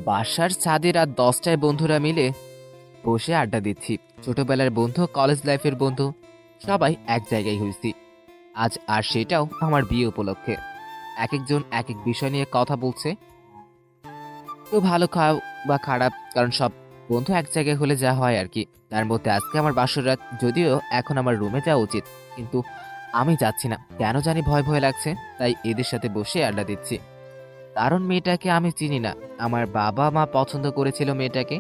বাসার ছাদে রাত 10টায় বন্ধুরা মিলে বসে আড্ডা দিচ্ছি। ছোটবেলার বন্ধু, কলেজ লাইফের বন্ধু, সবাই এক জায়গায় হয়েছি আজ, আর সেটাও আমার বিয়ে উপলক্ষে। এক একজন এক এক বিষয় নিয়ে কথা বলছে, তো ভালো খাও বা খারাপ, কারণ সব বন্ধু এক জায়গায় হলে যা হয় আর কি। তার মধ্যে আজকে আমার বাসর রাত, যদিও এখন আমার রুমে যাওয়া উচিত, কিন্তু আমি যাচ্ছি না, কেন জানি ভয় ভয় লাগছে। তাই এদের সাথে বসে আড্ডা দিচ্ছি। কারণ মেয়েটাকে আমি চিনি না, আমার বাবা মা পছন্দ করেছিল মেয়েটাকে।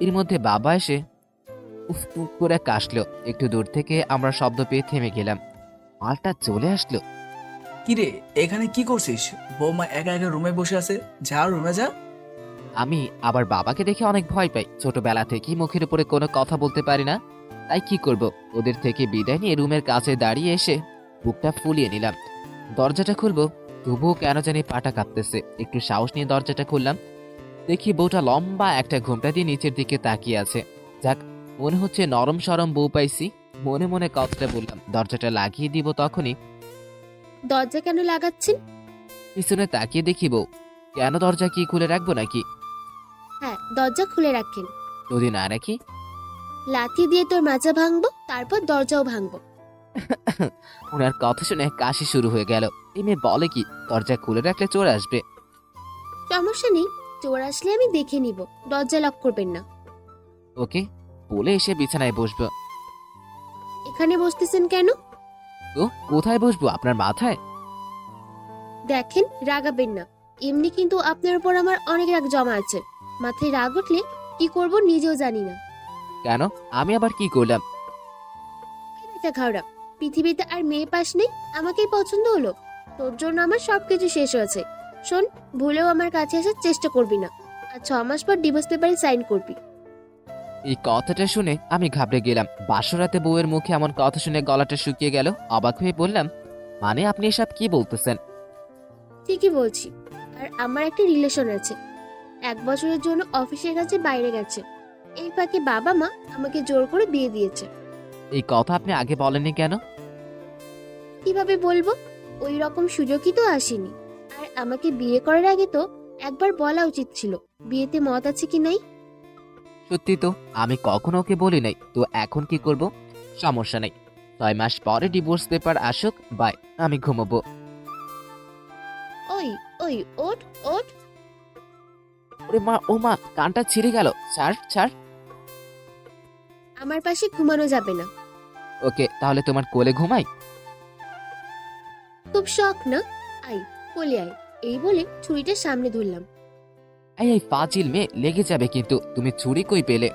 এর মধ্যে বাবা এসে উফ উফ করে কাশলো। একটু দূর থেকে আমরা শব্দ পেয়ে থেমে গেলাম। মালটা চলে আসলো। কিরে, এখানে কি করছিস? বৌমা একা একা রুমে বসে আছে, যা রুমে যা। আমি আবার বাবাকে দেখে অনেক ভয় পাই। ছোটবেলা থেকেই মুখের উপরে কোনো কথা বলতে পারি না, তাই কি করব, ওদের থেকে বিদায় নিয়ে রুমের কাছে দাঁড়িয়ে এসে বুকটা ফুলিয়ে নিলাম। দরজাটা খুলবো, তবুও কেন জানি পাটা কাঁপতেছে। একটু সাহস নিয়ে দরজাটা খুললাম। দেখি বউটা লম্বা একটা ঘোমটা দিয়ে নিচের দিকে তাকিয়ে আছে। যাক, মনে হচ্ছে নরম সরম বউ পাইছি। মনে মনে কথাটা বললাম। দরজাটা লাগিয়ে দিব, তখনই দরজা কেন লাগাচ্ছেন? পিছনে তাকিয়ে দেখি বউ। কেন, দরজা কি খুলে রাখবো নাকি? হ্যাঁ, দরজা খুলে রাখেন। যদি না রাখি? লাথি দিয়ে তোর মাজা ভাঙবো, তারপর দরজাও ভাঙবো। ওনার কথা শুনে কাশি শুরু হয়ে গেল। এই মেয়ে বলে কি, দরজা খুলে রাখলে চোর আসবে? সমস্যা নেই, চোর আসলে আমি দেখে নিব, দরজা লক করবেন না। ওকে বলে এসে বিছানায় বসবো। এখানে বসতেছেন কেন? তো কোথায় বসবো, আপনার মাথায়? দেখেন, রাগাবেন না। এমনি কিন্তু আপনার উপর আমার অনেক রাগ জমা আছে। মাথায় রাগ উঠলে কি করব নিজেও জানি না। কেন, আমি আবার কি করলাম? এটা ঘাওড়া, পৃথিবীতে আর মেয়ে পাস নেই, আমাকেই পছন্দ হলো। তোর জন্য আমার সবকিছু শেষ হয়েছে। শোন, ভুলেও আমার কাছে আসার চেষ্টা করবি না, আর 6 মাস পর ডিভোর্স পেপারে সাইন করবি। এই কথাটা শুনে আমি ঘাবড়ে গেলাম। বাসরাতে বউয়ের মুখে এমন কথা শুনে গলাটা শুকিয়ে গেল। অবাক হয়ে বললাম, মানে আপনি এসব কি বলতেছেন? ঠিকই বলছি। আর আমার একটা রিলেশন আছে, 1 বছরের জন্য অফিসের কাছে বাইরে গেছে। এই ফাঁকে বাবা মা আমাকে জোর করে বিয়ে দিয়েছে। এই কথা আপনি আগে বলেননি কেন? কিভাবে বলবো, ওই রকম সুযোগই তো আসেনি। আর আমাকে বিয়ে করার আগে তো একবার বলা উচিত ছিল বিয়েতে মত আছে কি নাই। সত্যি তো, আমি কখনো ওকে বলি নাই। তো এখন কি করব? সমস্যা নেই, 6 মাস পরে ডিভোর্স পেপার আসুক, বাই, আমি ঘুমাবো। ওই ওই, ওঠ ওঠ। ওরে মা, ও মা, কানটা ছিঁড়ে গেল, ছাড় ছাড়। আমার পাশে ঘুমানো যাবে না। ওকে, তাহলে তোমার কোলে ঘুমাই। খুব শখ না? আই, কোলে আয়। এই বলে ছুরিটা সামনে ধরলাম। এই এই পাঁচিল মেয়ে, লেগে যাবে কিন্তু। তুমি ছুরি কই পেলে?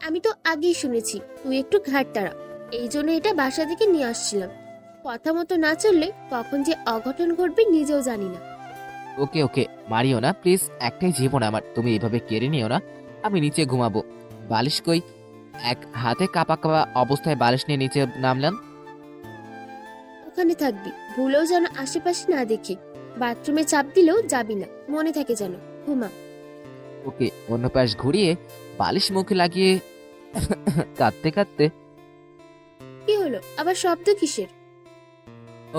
আমি তো আগেই শুনেছি তুই একটু ঘাট তারা, এই জন্য এটা বাসা থেকে নিয়ে আসছিলাম। কথা মতো না চললে কখন যে অঘটন ঘটবে নিজেও জানি না। ওকে ওকে, মারিও না প্লিজ, একটাই জীবন আমার, তুমি এভাবে কেড়ে নিও না। আমি নিচে ঘুমাবো। বালিশ কই? এক হাতে কাঁপা কাঁপা অবস্থায় বালিশ নিয়ে নিচে নামলাম। ওখানে থাকবি, ভুলেও যেন আশেপাশে না দেখে। বাথরুমে চাপ দিলেও যাবি না, মনে থাকে যেন। ঘুমা। ওকে, অন্য পাশ ঘুরিয়ে বালিশ মুখে লাগিয়ে কাঁদতে কাঁদতে, কি হলো, আবার শব্দ কিসের?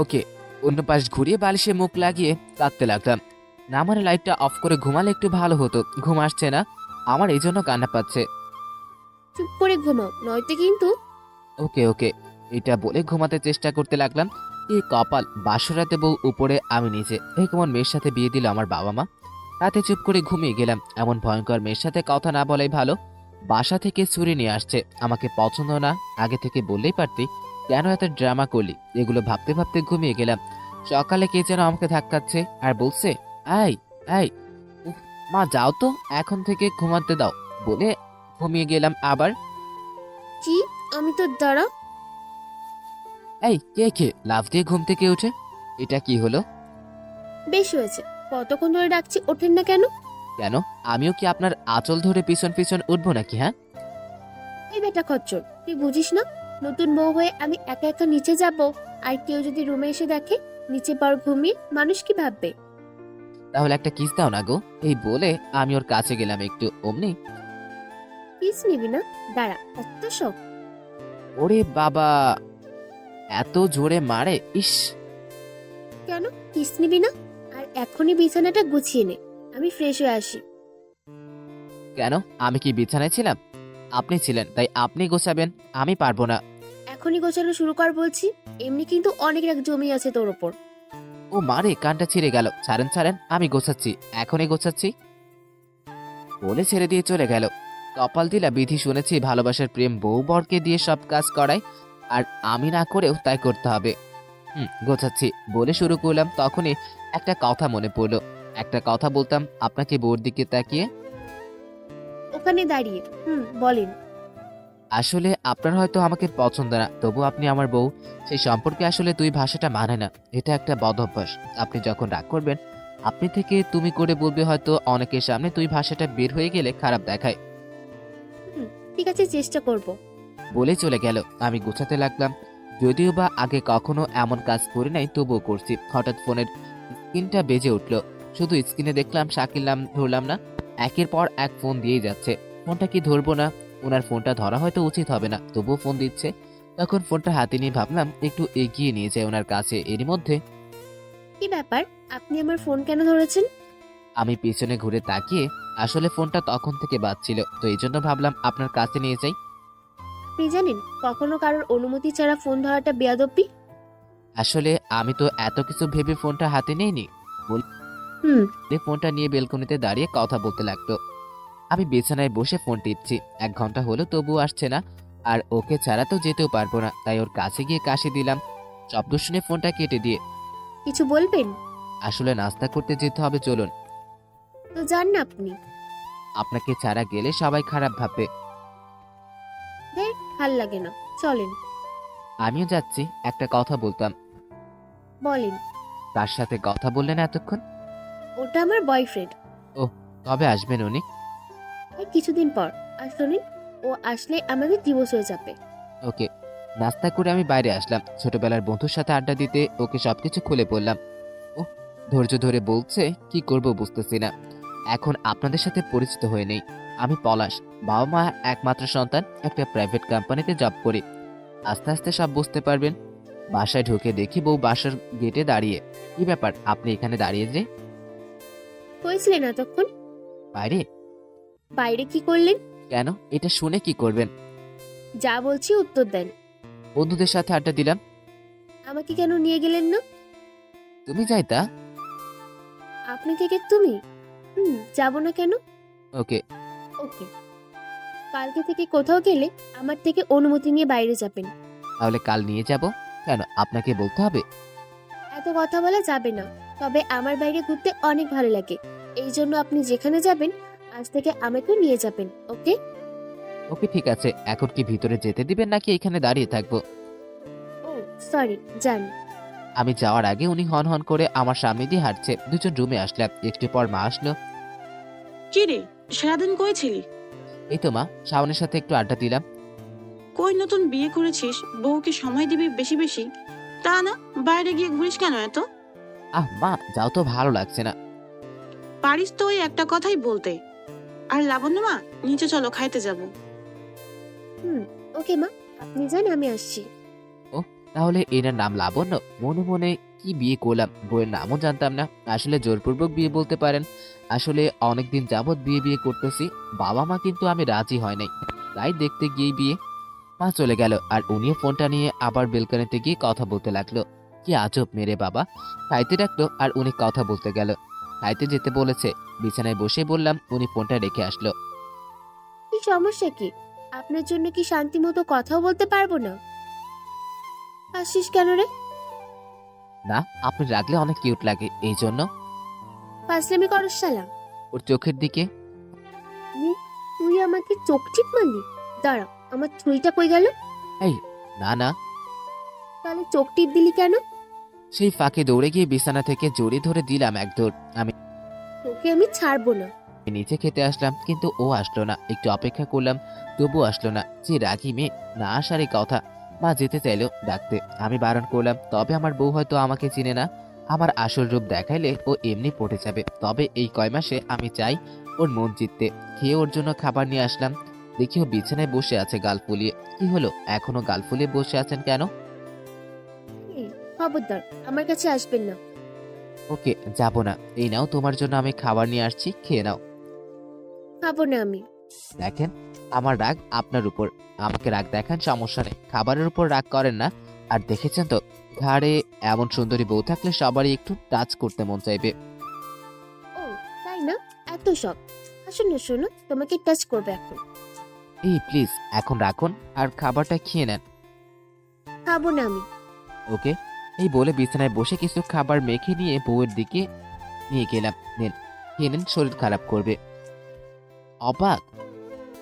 ওকে, অন্য পাশ ঘুরিয়ে বালিশে মুখ লাগিয়ে কাঁদতে লাগলাম। না মানে লাইটটা অফ করে ঘুমালে একটু ভালো হতো, ঘুম আসছে না আমার, এই জন্য কান্না পাচ্ছে। চুপ করে ঘুমাও, নয়তো কিন্তু। ওকে ওকে, এটা বলে ঘুমাতে চেষ্টা করতে লাগলাম। এই কপাল, বাসরাতে বউ উপরে, আমি নিচে। এই কেমন মেয়ের সাথে বিয়ে দিল আমার বাবা মা। রাতে চুপ করে ঘুমিয়ে গেলাম। এমন ভয়ঙ্কর মেয়ের সাথে কথা না বলাই ভালো। বাসা থেকে চুরি নিয়ে আসছে, আমাকে পছন্দ না, আগে থেকে বললেই পারতি, কেন এত ড্রামা করলি? এগুলো ভাবতে ভাবতে ঘুমিয়ে গেলাম। সকালে কে যেন আমাকে ধাক্কাচ্ছে আর বলছে, আই আই, উফ, মা যাও তো, এখন থেকে ঘুমাতে দাও, বলে ঘুমিয়ে গেলাম আবার। কি? আমি তো দাঁড়া। এই কে কে লাফ দিয়ে ঘুম থেকে উঠে? এটা কি হলো? বেশ হয়েছে, কতক্ষণ ধরে ডাকছি, ওঠেন না কেন? কেন, আমিও কি আপনার আঁচল ধরে পিছন পিছন উঠবো নাকি? হ্যাঁ, এই বেটা খচ্চর, তুই বুঝিস না? নতুন বউ হয়ে আমি একা একা নিচে যাব, আর কেউ যদি রুমে এসে দেখে নিচে পর ঘুমিয়ে, মানুষ কি ভাববে? তাহলে একটা কিস দাও না গো। এই বলে আমি ওর কাছে গেলাম একটু, অমনি কিস নিবি না? দাঁড়া, এত শখ? ওরে বাবা, এত জোরে মারে, ইস। কেন কিস নিবি না? আর এখনই বিছানাটা গুছিয়ে নে, আমি ফ্রেশ হয়ে আসি। কেন? আমি কি বিছানায় ছিলাম? আপনি ছিলেন, তাই আপনি গোছাবেন, আমি পারবো না। এখনই গোছানো শুরু কর বলছি। এমনি কিন্তু অনেক রাগ জমি আছে তোর ওপর। ও মারে, কানটা ছিঁড়ে গেল। ছাড়েন ছাড়েন, আমি গোছাচ্ছি, এখনই গোছাচ্ছি বলে ছেড়ে দিয়ে চলে গেল। কপাল দিলা বিধি শুনেছি ভালোবাসার প্রেম বউ বরকে দিয়ে সব কাজ করায়, আর আমি না করেও তাই করতে হবে। গোছাচ্ছি বলে শুরু করলাম, তখনই একটা কথা মনে পড়লো। একটা কথা বলতাম আপনাকে বউর দিকে তাকিয়ে। ওখানে দাঁড়িয়ে বলেন। আসলে আপনার হয়তো আমাকে পছন্দ না, তবু আপনি আমার বউ। সেই সম্পর্কে আসলে তুই ভাষাটা মানে না, এটা একটা বদ অভ্যাস। আপনি যখন রাগ করবেন, আপনি থেকে তুমি করে বলবে, হয়তো অনেকের সামনে তুই ভাষাটা বের হয়ে গেলে খারাপ দেখায়। ঠিক আছে, চেষ্টা করব। বলে চলে গেল। আমি গোছাতে লাগলাম, যদিও বা আগে কখনো এমন কাজ করি নাই, তবুও করছি। হঠাৎ ফোনের স্ক্রিনটা বেজে উঠলো। শুধু স্ক্রিনে দেখলাম শাকিল নাম, ধরলাম না। একের পর এক ফোন দিয়েই যাচ্ছে। ফোনটা কি ধরবো না? ওনার ফোনটা ধরা হয়তো উচিত হবে না, তবুও ফোন দিচ্ছে। তখন ফোনটা হাতে নিয়ে ভাবলাম একটু এগিয়ে নিয়ে যায় ওনার কাছে। এরই মধ্যে কি ব্যাপার, আপনি আমার ফোন কেন ধরেছেন? আমি পিছনে ঘুরে তাকিয়ে, আসলে ফোনটা তখন থেকে বাজছিল, তো এই জন্য ভাবলাম আপনার কাছে নিয়ে যাই। আপনি জানেন কখনো কারোর অনুমতি ছাড়া ফোন ধরাটা বেয়াদবি। আসলে আমি তো এত কিছু ভেবে ফোনটা হাতে নিইনি। হুম। ফোনটা নিয়ে বেলকনিতে দাঁড়িয়ে কথা বলতে লাগলো। আমি বিছানায় বসে ফোন টিপছি। 1 ঘন্টা হলো, তবুও আসছে না। আর ওকে ছাড়া তো যেতেও পারবো না, তাই ওর কাছে গিয়ে কাশি দিলাম, শব্দ শুনে ফোনটা কেটে দিয়ে। কিছু বলবেন? আসলে নাস্তা করতে যেতে হবে, চলুন। তো যান না আপনি। আপনাকে ছাড়া গেলে সবাই খারাপ ভাববে। দেখ, ভাল লাগে না, চলেন। আমিও যাচ্ছি, একটা কথা বলতাম। বলেন। তার সাথে কথা বললেন এতক্ষণ? ওটা আমার বয়ফ্রেন্ড। ও, কবে আসবেন উনি? আর কিছুদিন পর। আর শোনেন, ও আসলে আমাদের ডিভোর্স হয়ে যাবে। ওকে। নাস্তা করে আমি বাইরে আসলাম, ছোটবেলার বন্ধুর সাথে আড্ডা দিতে। ওকে সবকিছু খুলে বললাম। ও ধৈর্য ধরে বলছে, কি করব বুঝতেছি না। এখন আপনাদের সাথে পরিচিত হয়ে নেই। আমি পলাশ, বাবা মা একমাত্র সন্তান, একটা প্রাইভেট কোম্পানিতে জব করি। আস্তে আস্তে সব বুঝতে পারবেন। বাসায় ঢুকে দেখি বউ বাসার গেটে দাঁড়িয়ে। কি ব্যাপার, আপনি এখানে দাঁড়িয়ে যে? হয়েছিলেন এতক্ষণ? বাইরে? বাইরে কি করলেন? কেন? এটা শুনে কি করবেন? যা বলছি উত্তর দেন। বন্ধুদের সাথে আড্ডা দিলাম। আমাকে কেন নিয়ে গেলেন না? তুমি যাইতা? আপনি থেকে তুমি? যাব না কেন? ওকে। ওকে। কালকে থেকে কোথাও গেলে আমার থেকে অনুমতি নিয়ে বাইরে যাবেন। তাহলে কাল নিয়ে যাব। কেন, আপনাকে বলতে হবে? এত কথা বলা যাবে না। তবে আমার বাইরে ঘুরতে অনেক ভালো লাগে। এই জন্য আপনি যেখানে যাবেন আজ থেকে আমাকেও নিয়ে যাবেন, ওকে? ওকে, ঠিক আছে। এখন কি ভিতরে যেতে দিবেন নাকি এখানে দাঁড়িয়ে থাকবো? ও সরি, যান। আমি যাওয়ার আগে উনি হন হন করে আমার সামনে দিয়ে হাঁটছে। দুজন রুমে আসলাম, একটু পর মা আসলো। কি রে, সারাদিন কই ছিলি? এই তো মা, শাওনের সাথে একটু আড্ডা দিলাম। কই নতুন বিয়ে করেছিস, বউকে সময় দিবি বেশি বেশি, তা না বাইরে গিয়ে ঘুরিস কেন এত? আহ মা, যাও তো, ভালো লাগছে না। পারিস তো ওই একটা কথাই বলতে। আর লাবণ্য মা, নিচে চলো, খাইতে যাব। ওকে মা, আপনি যান, আমি আসছি। তাহলে এনার নাম লাবণ্য? মনে মনে কি বিয়ে করলাম, বইয়ের নামও জানতাম না। আসলে জোরপূর্বক বিয়ে বলতে পারেন। আসলে অনেকদিন যাবৎ বিয়ে বিয়ে করতেছি। বাবা মা কিন্তু আমি রাজি হয় নাই, তাই দেখতে গিয়ে বিয়ে। মা চলে গেল, আর উনিও ফোনটা নিয়ে আবার বেলকনিতে গিয়ে কথা বলতে লাগলো। কি আজব মেরে বাবা, খাইতে ডাকলো আর উনি কথা বলতে গেল। খাইতে যেতে বলেছে, বিছানায় বসে বললাম, উনি ফোনটা রেখে আসলো। কি সমস্যা কি? আপনার জন্য কি শান্তি মতো কথাও বলতে পারবো না? আসিস কেন রে? না, আপনি রাখলে অনেক কিউট লাগে, এই জন্য। ফাসলামি করস শালা। ওর চোখের দিকে। তুই আমাকে চোখ টিপ মারলি? দাঁড়া, আমার ছুরিটা কই গেল? এই, না না। তাহলে চোখ টিপ দিলি কেন? সেই ফাঁকে দৌড়ে গিয়ে বিছানা থেকে জড়িয়ে ধরে দিলাম এক দৌড়। আমি তোকে আমি ছাড়বো না। নিচে খেতে আসলাম, কিন্তু ও আসলো না। একটু অপেক্ষা করলাম, তবুও আসলো না। যে রাগি মেয়ে, না আসারই কথা। মা যেতে চাইলো ডাকতে, আমি বারণ করলাম। তবে আমার বউ হয়তো আমাকে চিনে না। আমার আসল রূপ দেখাইলে ও এমনি পটে যাবে। তবে এই কয় মাসে আমি চাই ওর মন জিততে। খেয়ে ওর জন্য খাবার নিয়ে আসলাম। দেখি ও বিছানায় বসে আছে গাল ফুলিয়ে। কি হলো, এখনো গাল ফুলিয়ে বসে আছেন কেন? এই, খবরদার আমার কাছে আসবেন না। ওকে, যাব না। এই নাও, তোমার জন্য আমি খাবার নিয়ে আসছি, খেয়ে নাও। খাবো না আমি। দেখেন, আমার রাগ আপনার উপর, আমাকে রাগ দেখান, সমস্যা নেই, খাবারের উপর রাগ করেন না। আর দেখেছেন তো, ঘাড়ে এমন সুন্দরী বউ থাকলে সবারই একটু টাচ করতে মন চাইবে। ও তাই না, এত সব। আসুন না, শোনো, তোমাকে টাচ করবে এখন। এই প্লিজ এখন রাখুন আর খাবারটা খেয়ে নেন। খাবো না আমি। ওকে। এই বলে বিছানায় বসে কিছু খাবার মেখে নিয়ে বউয়ের দিকে নিয়ে গেলাম। নেন, খেয়ে নেন, শরীর খারাপ করবে। অবাক?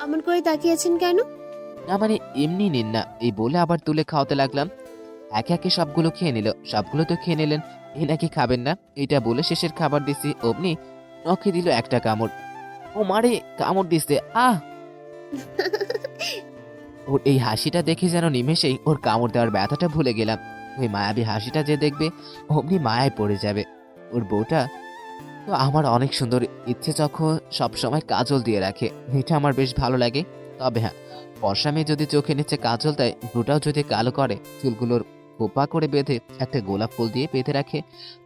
অমন করে তাকিয়েছেন কেন? না মানে এমনি নিন না, এই বলে আবার তুলে খাওয়াতে লাগলাম। একে একে সবগুলো খেয়ে নিল। সবগুলো তো খেয়ে নিলেন, এই নাকি খাবেন না। এটা বলে শেষের খাবার দিছি, অমনি নখে দিল একটা কামড়। ও মারে, কামড় দিছে, আহ! ওর এই হাসিটা দেখে যেন নিমেষেই ওর কামড় দেওয়ার ব্যথাটা ভুলে গেলাম। ওই মায়াবী হাসিটা যে দেখবে অমনি মায়ায় পড়ে যাবে। ওর বউটা তো আমার অনেক সুন্দর, ইচ্ছে যখন সবসময় কাজল দিয়ে রাখে, এটা আমার বেশ ভালো লাগে। তবে হ্যাঁ, বর্ষা মেয়ে যদি চোখে নিচে কাজল দেয়, ভ্রুটাও যদি কালো করে, চুলগুলোর খোপা করে বেঁধে একটা গোলাপ ফুল দিয়ে বেঁধে রাখে,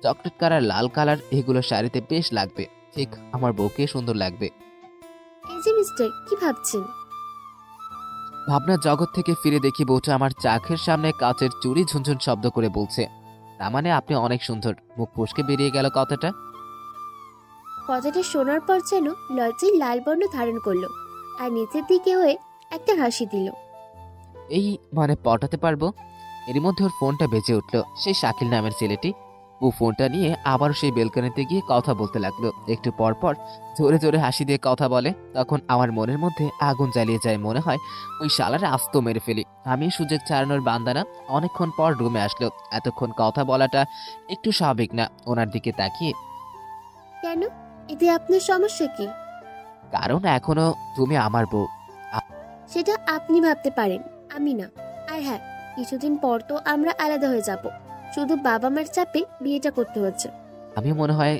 চকলেট কালার, লাল কালার, এগুলো শাড়িতে বেশ লাগবে। ঠিক আমার বউকে সুন্দর লাগবে। এই যে মিস্টার, কি ভাবছেন? ভাবনার জগৎ থেকে ফিরে দেখি বউটা আমার চাখের সামনে কাচের চুড়ি ঝুনঝুন শব্দ করে বলছে, তার মানে আপনি অনেক সুন্দর। মুখ ফসকে বেরিয়ে গেল কথাটা। কথাটা শোনার পর যেন লজ্জায় লাল বর্ণ ধারণ করলো আর নিচের দিকে হয়ে একটা হাসি দিল। এই মানে পটাতে পারবো। এর মধ্যে ওর ফোনটা বেজে উঠলো। সেই শাকিল নামের ছেলেটি। ও ফোনটা নিয়ে আবারও সেই বেলকনিতে গিয়ে কথা বলতে লাগলো। একটু পর পর জোরে জোরে হাসি দিয়ে কথা বলে। তখন আমার মনের মধ্যে আগুন জ্বালিয়ে যায়, মনে হয় ওই শালারে আস্ত মেরে ফেলি। আমি সুযোগ ছাড়ানোর বান্দানা। অনেকক্ষণ পর রুমে আসলো। এতক্ষণ কথা বলাটা একটু স্বাভাবিক না। ওনার দিকে তাকিয়ে, কেন, এতে আপনার সমস্যা কি? কারণ এখনো তুমি আমার বউ। সেটা আপনি ভাবতে পারেন, আমি না। আর হ্যাঁ, কিছুদিন পর তো আমরা আলাদা হয়ে যাব। শুধু বাবা মার চাপে বিয়েটা করতে হচ্ছে। আমিও মনে হয়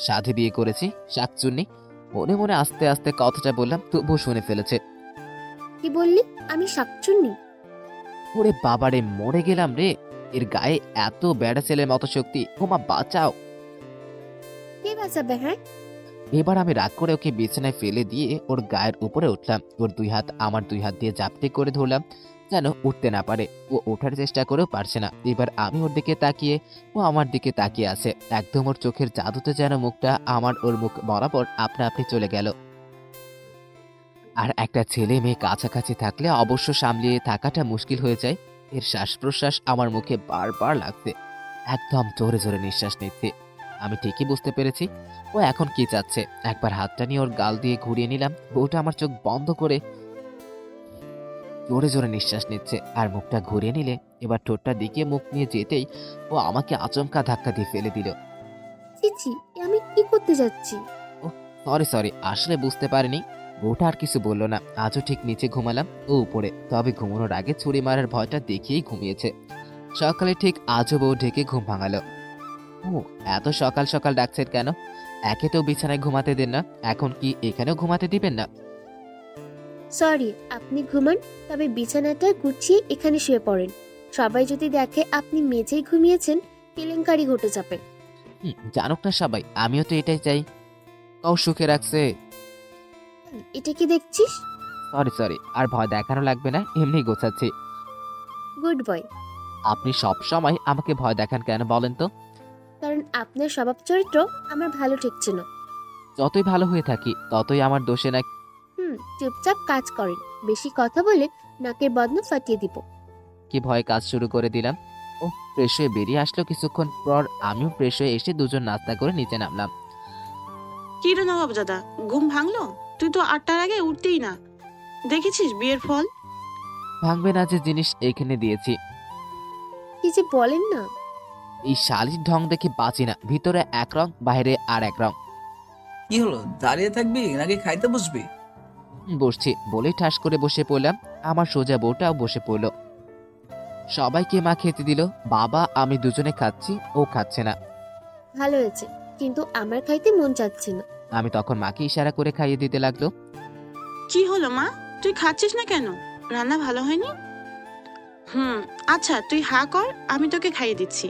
সাধে বিয়ে করেছি, শাকচুন্নি। মনে মনে আস্তে আস্তে কথাটা বললাম, তবুও শুনে ফেলেছে। কি বললি? আমি শাকচুন্নি? ওরে বাবারে, মরে গেলাম রে। এর গায়ে এত বেড়া ছেলের মতো শক্তি, ওমা বাঁচাও। কে বাঁচাবে? হ্যাঁ, এবার আমি রাগ করে ওকে বিছানায় ফেলে দিয়ে ওর গায়ের উপরে উঠলাম। ওর দুই হাত আমার দুই হাত দিয়ে জাপটে করে ধরলাম, যেন উঠতে না পারে। ও ওঠার চেষ্টা করেও পারছে না। এবার আমি ওর দিকে তাকিয়ে, ও আমার দিকে তাকিয়ে আছে। একদম ওর চোখের জাদুতে যেন মুখটা আমার ওর মুখ বরাবর আপনা আপনি চলে গেল। আর একটা ছেলে মেয়ে কাছাকাছি থাকলে অবশ্য সামলিয়ে থাকাটা মুশকিল হয়ে যায়। এর শ্বাস প্রশ্বাস আমার মুখে বারবার লাগছে। একদম জোরে জোরে নিঃশ্বাস নিচ্ছে। আমি ঠিকই বুঝতে পেরেছি ও এখন কি চাচ্ছে। একবার হাতটা নিয়ে ওর গাল দিয়ে ঘুরিয়ে নিলাম। বউটা আমার চোখ বন্ধ করে জোরে জোরে নিঃশ্বাস নিচ্ছে আর মুখটা ঘুরিয়ে নিলে এবার ঠোঁটটা দিকে মুখ নিয়ে যেতেই ও আমাকে আচমকা ধাক্কা দিয়ে ফেলে দিল। চিচি, আমি কি করতে যাচ্ছি? সরি সরি, আসলে বুঝতে পারিনি। বউটা আর কিছু বললো না। আজও ঠিক নিচে ঘুমালাম, ও উপরে। তবে ঘুমানোর আগে ছুরি মারার ভয়টা দেখিয়েই ঘুমিয়েছে। সকালে ঠিক আজও বউ ঢেকে ঘুম ভাঙালো। ও এত সকাল সকাল ডাকছেন কেন? একে তো বিছানায় ঘুমাতে দেন না, এখন কি এখানেও ঘুমাতে দিবেন না? সরি, আপনি ঘুমান, তবে বিছানাটা গুছিয়ে এখানে শুয়ে পড়েন। সবাই যদি দেখে আপনি মেঝেই ঘুমিয়েছেন, কেলেঙ্কারি ঘটে যাবে। জানুক না সবাই, আমিও তো এটাই চাই। কও সুখে রাখছে। এটা কি দেখছিস? সরি সরি, আর ভয় দেখানো লাগবে না, এমনি গোছাচ্ছি। Good boy. আপনি সব সময় আমাকে ভয় দেখান কেন বলেন তো? কারণ আপনার স্বভাব চরিত্র আমার ভালো ঠেকছে না। যতই ভালো হয়ে থাকি ততই আমার দোষে না। চুপচাপ কাজ করেন। বেশি কথা বলে নাকের বদনা ফাটিয়ে দিব। কি ভয়ে কাজ শুরু করে দিলাম। ও ফ্রেশ হয়ে বেরিয়ে আসলো। কিছুক্ষণ পর আমিও ফ্রেশ হয়ে এসে দুজন নাস্তা করে নিচে নামলাম। কি রে নবাব দাদা, ঘুম ভাঙলো? তুই তো 8টার আগে উঠতেই না। দেখেছিস বিয়ের ফল? ভাঙবে না যে জিনিস এখানে দিয়েছি। কি যে বলেন না। এই শালির ঢং দেখে বাঁচি না। ভিতরে এক রং, বাইরে আর এক রং। কি হলো, দাঁড়িয়ে থাকবি নাকি খাইতে বসবি? বসছি বলেই ঠাস করে বসে পড়লাম। আমার সোজা বউটাও বসে পড়লো। সবাইকে মা খেতে দিল। বাবা আমি দুজনে খাচ্ছি, ও খাচ্ছে না। ভালো হয়েছে, কিন্তু আমার খাইতে মন চাচ্ছে না। আমি তখন মাকে ইশারা করে খাইয়ে দিতে লাগলো। কি হলো মা, তুই খাচ্ছিস না কেন? রান্না ভালো হয়নি? আচ্ছা তুই হা কর, আমি তোকে খাইয়ে দিচ্ছি।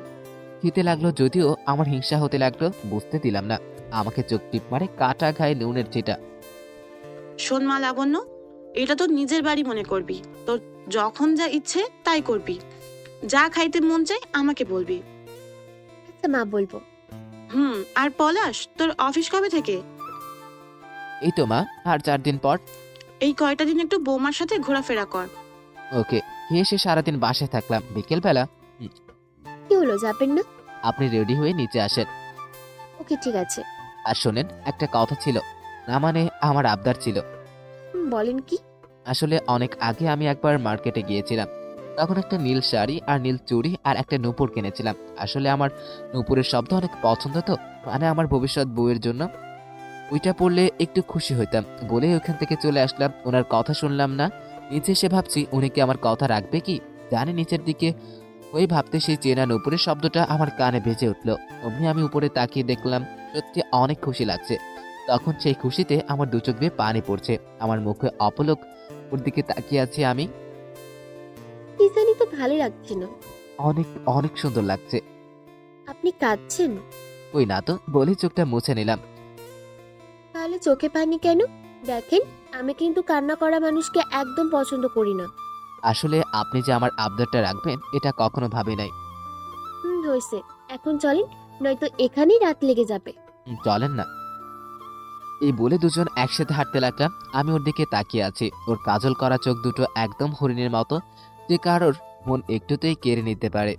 খেতে লাগলো, যদিও আমার হিংসা হতে লাগলো। বুঝতে দিলাম না। আমাকে চোখ টিপ মারে কাটা ঘায়ে নুনের ছিটা। শোন মা লাবণ্য, এটা তোর নিজের বাড়ি মনে করবি। তোর যখন যা ইচ্ছে তাই করবি। যা খাইতে মন চাই আমাকে বলবি। আচ্ছা মা, বলবো। আর পলাশ, তোর অফিস কবে থেকে? এই তো মা, আর 4 দিন পর। এই কয়টা দিন একটু বৌমার সাথে ঘোরাফেরা কর। ওকে। খেয়ে এসে সারাদিন বাসায় থাকলাম, বিকেলবেলা কি হলো, যাবেন না? আপনি রেডি হয়ে নিচে আসেন। ওকে, ঠিক আছে। আর শোনেন, একটা কথা ছিল, না মানে আমার আবদার ছিল। বলেন কি? আসলে অনেক আগে আমি একবার মার্কেটে গিয়েছিলাম, তখন একটা নীল শাড়ি আর নীল চুড়ি আর একটা নূপুর কিনেছিলাম। আসলে আমার নূপুরের শব্দ অনেক পছন্দ, তো মানে আমার ভবিষ্যৎ বউয়ের জন্য ওইটা পরলে একটু খুশি হইতাম বলে ওইখান থেকে চলে আসলাম। ওনার কথা শুনলাম না, নিচে এসে ভাবছি উনি কি আমার কথা রাখবে কি জানি। নিচের দিকে ওই ভাবতে সেই চেনা নূপুরের শব্দটা আমার কানে বেজে উঠলো। অমনি আমি উপরে তাকিয়ে দেখলাম, সত্যি অনেক খুশি লাগছে। তখন সেই খুশিতে আমার দু চোখ দিয়ে পানি পড়ছে, আমার মুখে অপলক, ওর দিকে তাকিয়ে আছি আমি। কি জানি তো ভালো লাগছে না। অনেক অনেক সুন্দর লাগছে। আপনি কাঁদছেন? ওই না তো, বলে চোখটা মুছে নিলাম। তাহলে চোখে পানি কেন? দেখেন, আমি কিন্তু কান্না করা মানুষকে একদম পছন্দ করি না। আসলে আপনি যে আমার আবদারটা রাখবেন এটা কখনো ভাবি নাই। হয়েছে, এখন চলেন, নয়তো এখানেই রাত লেগে যাবে। চলেন না। এই বলে দুজন একসাথে হাঁটতে লাগলাম। আমি ওর দিকে তাকিয়ে আছি, ওর কাজল করা চোখ দুটো একদম হরিণের মতো, যে কারোর মন একটুতেই কেড়ে নিতে পারে।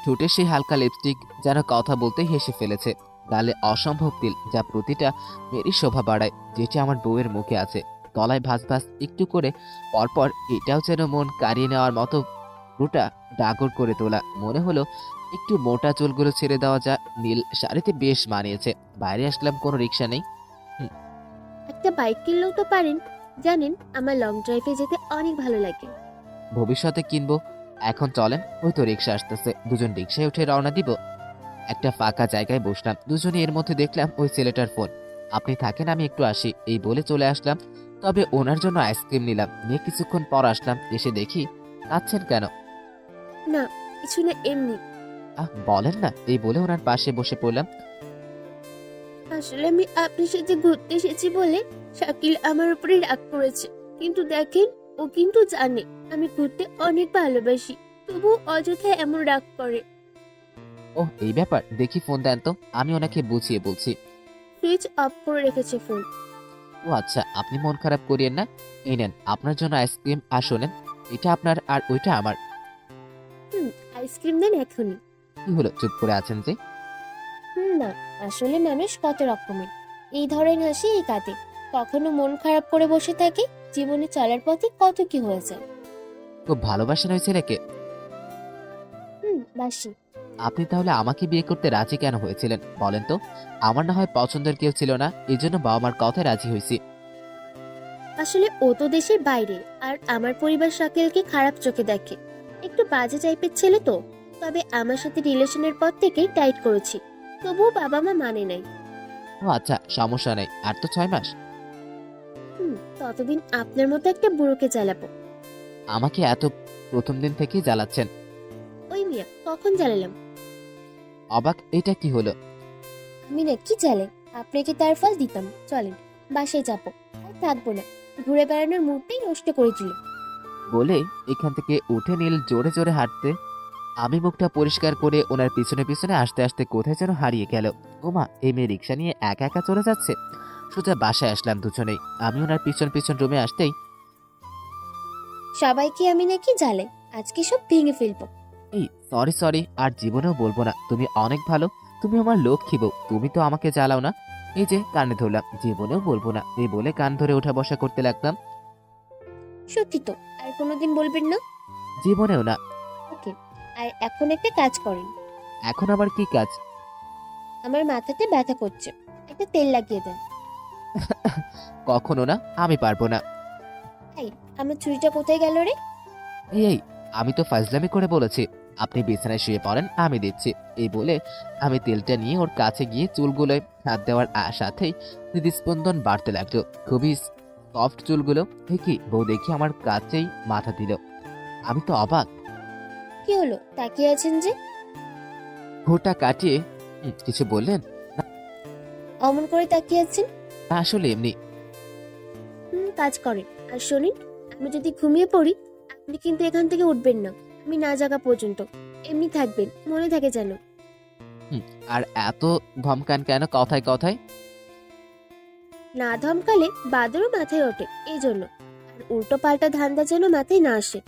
ঠোঁটে সেই হালকা লিপস্টিক যেন কথা বলতে হেসে ফেলেছে, গালে অসম্ভব তিল যা প্রতিটা মেয়েরই শোভা বাড়ায়, যেটি আমার বউয়ের মুখে আছে। গলায় ভাস ভাস একটু করে পরপর, এটাও যেন মন কাড়িয়ে নেওয়ার মতো, পুরোটা ডাগর করে তোলা। মনে হলো একটু মোটা চুলগুলো ছেড়ে দেওয়া, যা নীল শাড়িতে বেশ মানিয়েছে। বাইরে আসলাম, কোনো রিক্সা নেই। একটা বাইক কিনলেও তো পারেন। জানেন, আমার লং ড্রাইভে যেতে অনেক ভালো লাগে। ভবিষ্যতে কিনবো, এখন চলেন। ওই তো রিক্সা আসতেছে, দুজন রিক্সায় উঠে রওনা দিব। একটা ফাঁকা জায়গায় বসলাম, দুজনে এর মধ্যে দেখলাম ওই ছেলেটার ফোন। আপনি থাকেন, আমি একটু আসি এই বলে চলে আসলাম। তবে ওনার জন্য আইসক্রিম নিলাম, নিয়ে কিছুক্ষণ পর আসলাম, এসে দেখি কাঁদছেন কেন? না, কিছু না, এমনি। বলেন না, এই বলে ওনার পাশে বসে পড়লাম। আসলে আমি আপনার সাথে ঘুরতে এসেছি বলে শাকিল আমার উপরে রাগ করেছে, কিন্তু দেখেন, ও কিন্তু জানে আমি ঘুরতে অনেক ভালোবাসি, তবু অযথায় এমন রাগ করে। ওহ, এই ব্যাপার, দেখি ফোন দেন তো, আমি ওনাকে বুঝিয়ে বলছি। সুইচ অফ করে রেখেছে ফোন। ও আচ্ছা, আপনি মন খারাপ করিয়েন না। এই নেন আপনার জন্য আইসক্রিম, আর শোনেন, এটা আপনার আর ওইটা আমার। আইসক্রিম দেন এখনই। কি হলো, চুপ করে আছেন যে? না, আসলে মানুষ কত রকমের, এই ধরনের হাসি এই কাঁদে, কখনো মন খারাপ করে বসে থাকে, জীবনে চলার পথে কত কি হয়ে যায়। খুব ভালোবাসেন ওই ছেলেকে? বাসি। আপনি তাহলে আমাকে বিয়ে করতে রাজি কেন হয়েছিলেন বলেন তো? আমার না হয় পছন্দের কেউ ছিল না, এই জন্য বাবা মার কথায় রাজি হয়েছি। আসলে ও তো দেশের বাইরে, আর আমার পরিবার শাকিলকে খারাপ চোখে দেখে, একটু বাজে টাইপের ছেলে তো। তবে আমার সাথে রিলেশনের পর থেকেই টাইট করেছি, তবুও বাবা মা মানে নাই। ও আচ্ছা, সমস্যা নেই, আর তো 6 মাস। ততদিন আপনার মতো একটা বুড়োকে জ্বালাবো। আমাকে এত প্রথম দিন থেকেই জ্বালাচ্ছেন। ওই মিয়া, কখন জ্বালালাম? অবাক, এটা কি হলো? আমি নাকি জ্বালে আপনাকে তার ফল দিতাম। চলেন, বাসায় যাবো, আর থাকবো না, ঘুরে বেড়ানোর মুডটাই নষ্ট করে দিল। বলে এখান থেকে উঠে নীল জোরে জোরে হাঁটতে, আমি মুখটা পরিষ্কার করে ওনার পিছনে পিছনে আসতে আসতে কোথায় যেন হারিয়ে গেল। ওমা, এই মেয়ে রিক্সা নিয়ে একা একা চলে যাচ্ছে। সোজা বাসায় আসলাম দুজনেই। আমি ওনার পিছন পিছন রুমে আসতেই, সবাইকে আমি নাকি জ্বালে, আজকে সব ভেঙে ফেলবো। এই সরি সরি, আর জীবনেও বলবো না। তুমি অনেক ভালো, তুমি আমার লক্ষ্মী বউ, তুমি তো আমাকে জ্বালাও না। এই যে কানে ধরলাম, জীবনেও বলবো না, এই বলে কান ধরে ওঠা বসা করতে লাগলাম। সত্যি তো? আর কোনোদিন বলবেন না? জীবনেও না। ওকে, আর এখন একটা কাজ করেন। এখন আবার কি কাজ? আমার মাথাতে ব্যথা করছে, একটা তেল লাগিয়ে দেন। কখনো না, আমি পারবো না। এই, আমার ছুরিটা কোথায় গেল রে? এই এই, আমি তো ফাজলামি করে বলেছি। আপনি বিছানায় শুয়ে পড়েন, আমি দিচ্ছি। এই বলে আমি তেলটা নিয়ে ওর কাছে গিয়ে চুলগুলোয় হাত দেওয়ার সাথেই হৃদস্পন্দন বাড়তে লাগলো। খুবই সফট চুলগুলো। কি বউ দেখি আমার কাছেই মাথা দিল। আমি তো অবাক। কি হলো, তাকিয়ে আছেন যে? ঘোরটা কাটিয়ে, কিছু বললেন? অমন করে তাকিয়ে আছেন? না, আসলে এমনি। কাজ করেন। আর শোনেন, আমি যদি ঘুমিয়ে পড়ি আপনি কিন্তু এখান থেকে উঠবেন না। আমি না জাগা পর্যন্ত এমনি থাকবেন, মনে থাকে যেন। আর এত ধমকান কেন কথায় কথায়? না ধমকালে বাদরও মাথায় ওঠে, এই জন্য। আর উল্টো পাল্টা ধান্দা যেন মাথায় না আসে।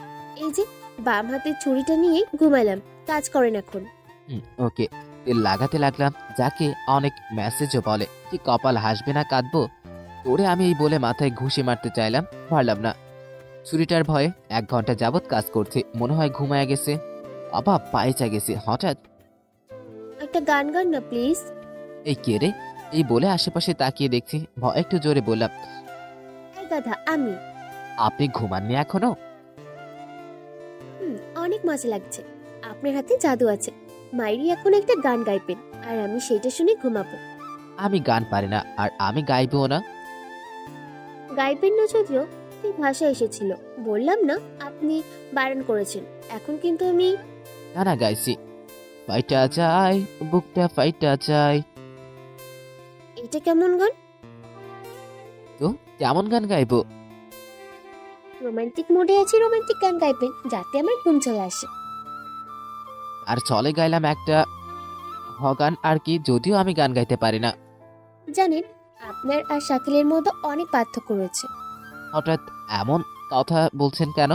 এই যে বাম হাতের ছুরিটা নিয়ে ঘুমালাম, কাজ করেন এখন। ওকে। তেল লাগাতে লাগলাম, যাকে অনেক মেসেজও বলে কি কপাল হাসবে না কাঁদবো। তোরে আমি এই বলে মাথায় ঘুষি মারতে চাইলাম, পারলাম না। ছুরিটার ভয়ে 1 ঘন্টা যাবৎ কাজ করছে, মনে হয় ঘুমায় গেছে। বাবা পায়ে চা গেছে হঠাৎ। একটা গান গান না প্লিজ। এই কে রে? এই বলে আশেপাশে তাকিয়ে দেখছি, ভয় একটু জোরে বললাম, এই গাধা আমি। আপনি ঘুমাননি এখনো? অনেক মজা লাগছে। আপনার হাতে জাদু আছে। মাইরি এখন একটা গান গাইবেন আর আমি সেটা শুনে ঘুমাবো। আমি গান পারি না, আর আমি গাইবও না। গাইবেন না যদিও ঠিক ভাষা এসেছিল, বললাম না আপনি বারণ করেছেন। এখন কিন্তু আমি না না গাইছি। ফাইটা চাই, বুকটা ফাইটা চাই। এটা কেমন গান? তো কেমন গান গাইবো? রোমান্টিক মোডে আছি, রোমান্টিক গান গাইবেন যাতে আমার ঘুম চলে আসে। আর চলে গাইলাম একটা গান আর কি, যদিও আমি গান গাইতে পারি না। জানেন, আপনার আর শাকিলের মধ্যে অনেক পার্থক্য রয়েছে। হঠাৎ এমন কথা বলছেন কেন?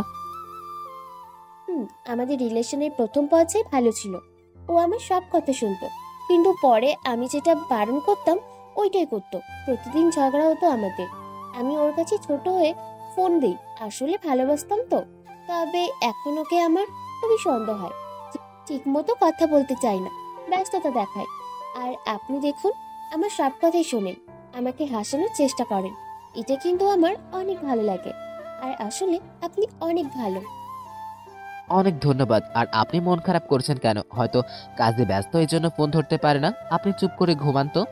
আমাদের রিলেশনের প্রথম পর্যায়ে ভালো ছিল। ও আমার সব কথা শুনতো, কিন্তু পরে আমি যেটা বারণ করতাম ওইটাই করতো। প্রতিদিন ঝগড়া হতো আমাদের। আমি ওর কাছে ছোট হয়ে ফোন দিই, আসলে ভালোবাসতাম তো। তবে এখন ওকে আমার খুবই সন্দেহ হয়। ঠিক মতো কথা বলতে চাই না, ব্যস্ততা দেখায়। আর আপনি দেখুন, আমার সব কথাই শোনেন, আমাকে হাসানোর চেষ্টা করেন। এটা কিন্তু আমার অনেক ভালো লাগে। আর আসলে আপনি অনেক ভালো। অনেক ধন্যবাদ। আর আপনি মন খারাপ করছেন কেন? হয়তো কাজে ব্যস্ত, এই জন্য ফোন ধরতে পারে না। আপনি চুপ করে ঘুমান তো।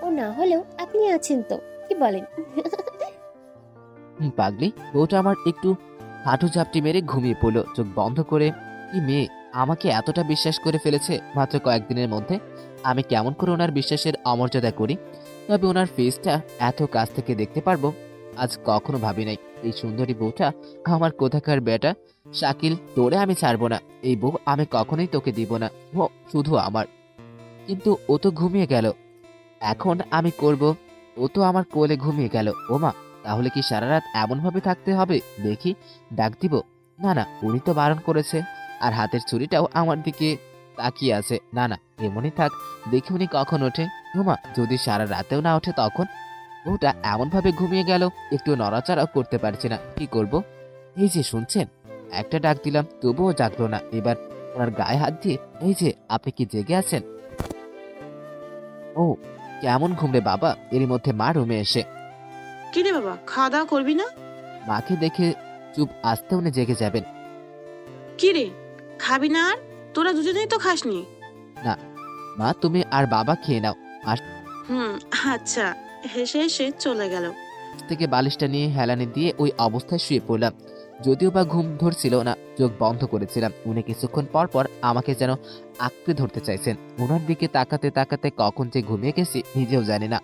ও না হলেও আপনি আছেন তো, কি বলেন? পাগলি বউটা আমার একটু হাঁটু ঝাপটি মেরে ঘুমিয়ে পড়লো চোখ বন্ধ করে। কি মেয়ে, আমাকে এতটা বিশ্বাস করে ফেলেছে মাত্র কয়েকদিনের মধ্যে। আমি কেমন করে ওনার বিশ্বাসের অমর্যাদা করি, তবে ওনার ফেসটা এত কাছ থেকে দেখতে পারবো আজ কখনো ভাবি নাই। এই সুন্দরী বউটা আমার কোথাকার বেটা। শাকিল, তোরে আমি ছাড়বো না। এই বউ আমি কখনোই তোকে দিব না, ও শুধু আমার। কিন্তু ও তো ঘুমিয়ে গেল, এখন আমি করব? ও তো আমার কোলে ঘুমিয়ে গেল। ওমা, তাহলে কি সারা রাত এমন ভাবে থাকতে হবে? দেখি, ডাক দিব। না না, উনি তো বারণ করেছে। আর হাতের ছুরিটাও আমার দিকে তাকিয়ে আছে। না না, এমনই থাক, দেখি উনি কখন ওঠে। ওমা, যদি সারা রাতেও না ওঠে তখন? ওটা এমন ভাবে ঘুমিয়ে গেল, একটু নড়াচড়াও করতে পারছি না, কি করব? এই যে শুনছেন, একটা ডাক দিলাম তবুও জাগলো না। এবার ওনার গায়ে হাত দিয়ে, এই যে আপনি কি জেগে আছেন? ও কেমন ঘুম রে বাবা! এরই মধ্যে মা রুমে এসে, কি রে বাবা, খাওয়া দাওয়া করবি না? মাকে দেখে চুপ আসতে উনি জেগে যাবেন। কি রে, খাবি না? আর তোরা দুজনেই তো খাসনি। না মা, তুমি আর বাবা খেয়ে নাও। আজ আচ্ছা। হেসে হেসে চলে গেল। থেকে বালিশটা নিয়ে হেলানি দিয়ে ওই অবস্থায় শুয়ে পড়লাম। যদিও বা ঘুম ধরছিল না, চোখ বন্ধ করেছিলাম। উনি কিছুক্ষণ পর পর আমাকে যেন আঁকড়ে ধরতে চাইছেন। ওনার দিকে তাকাতে তাকাতে কখন যে ঘুমিয়ে গেছি নিজেও জানি না।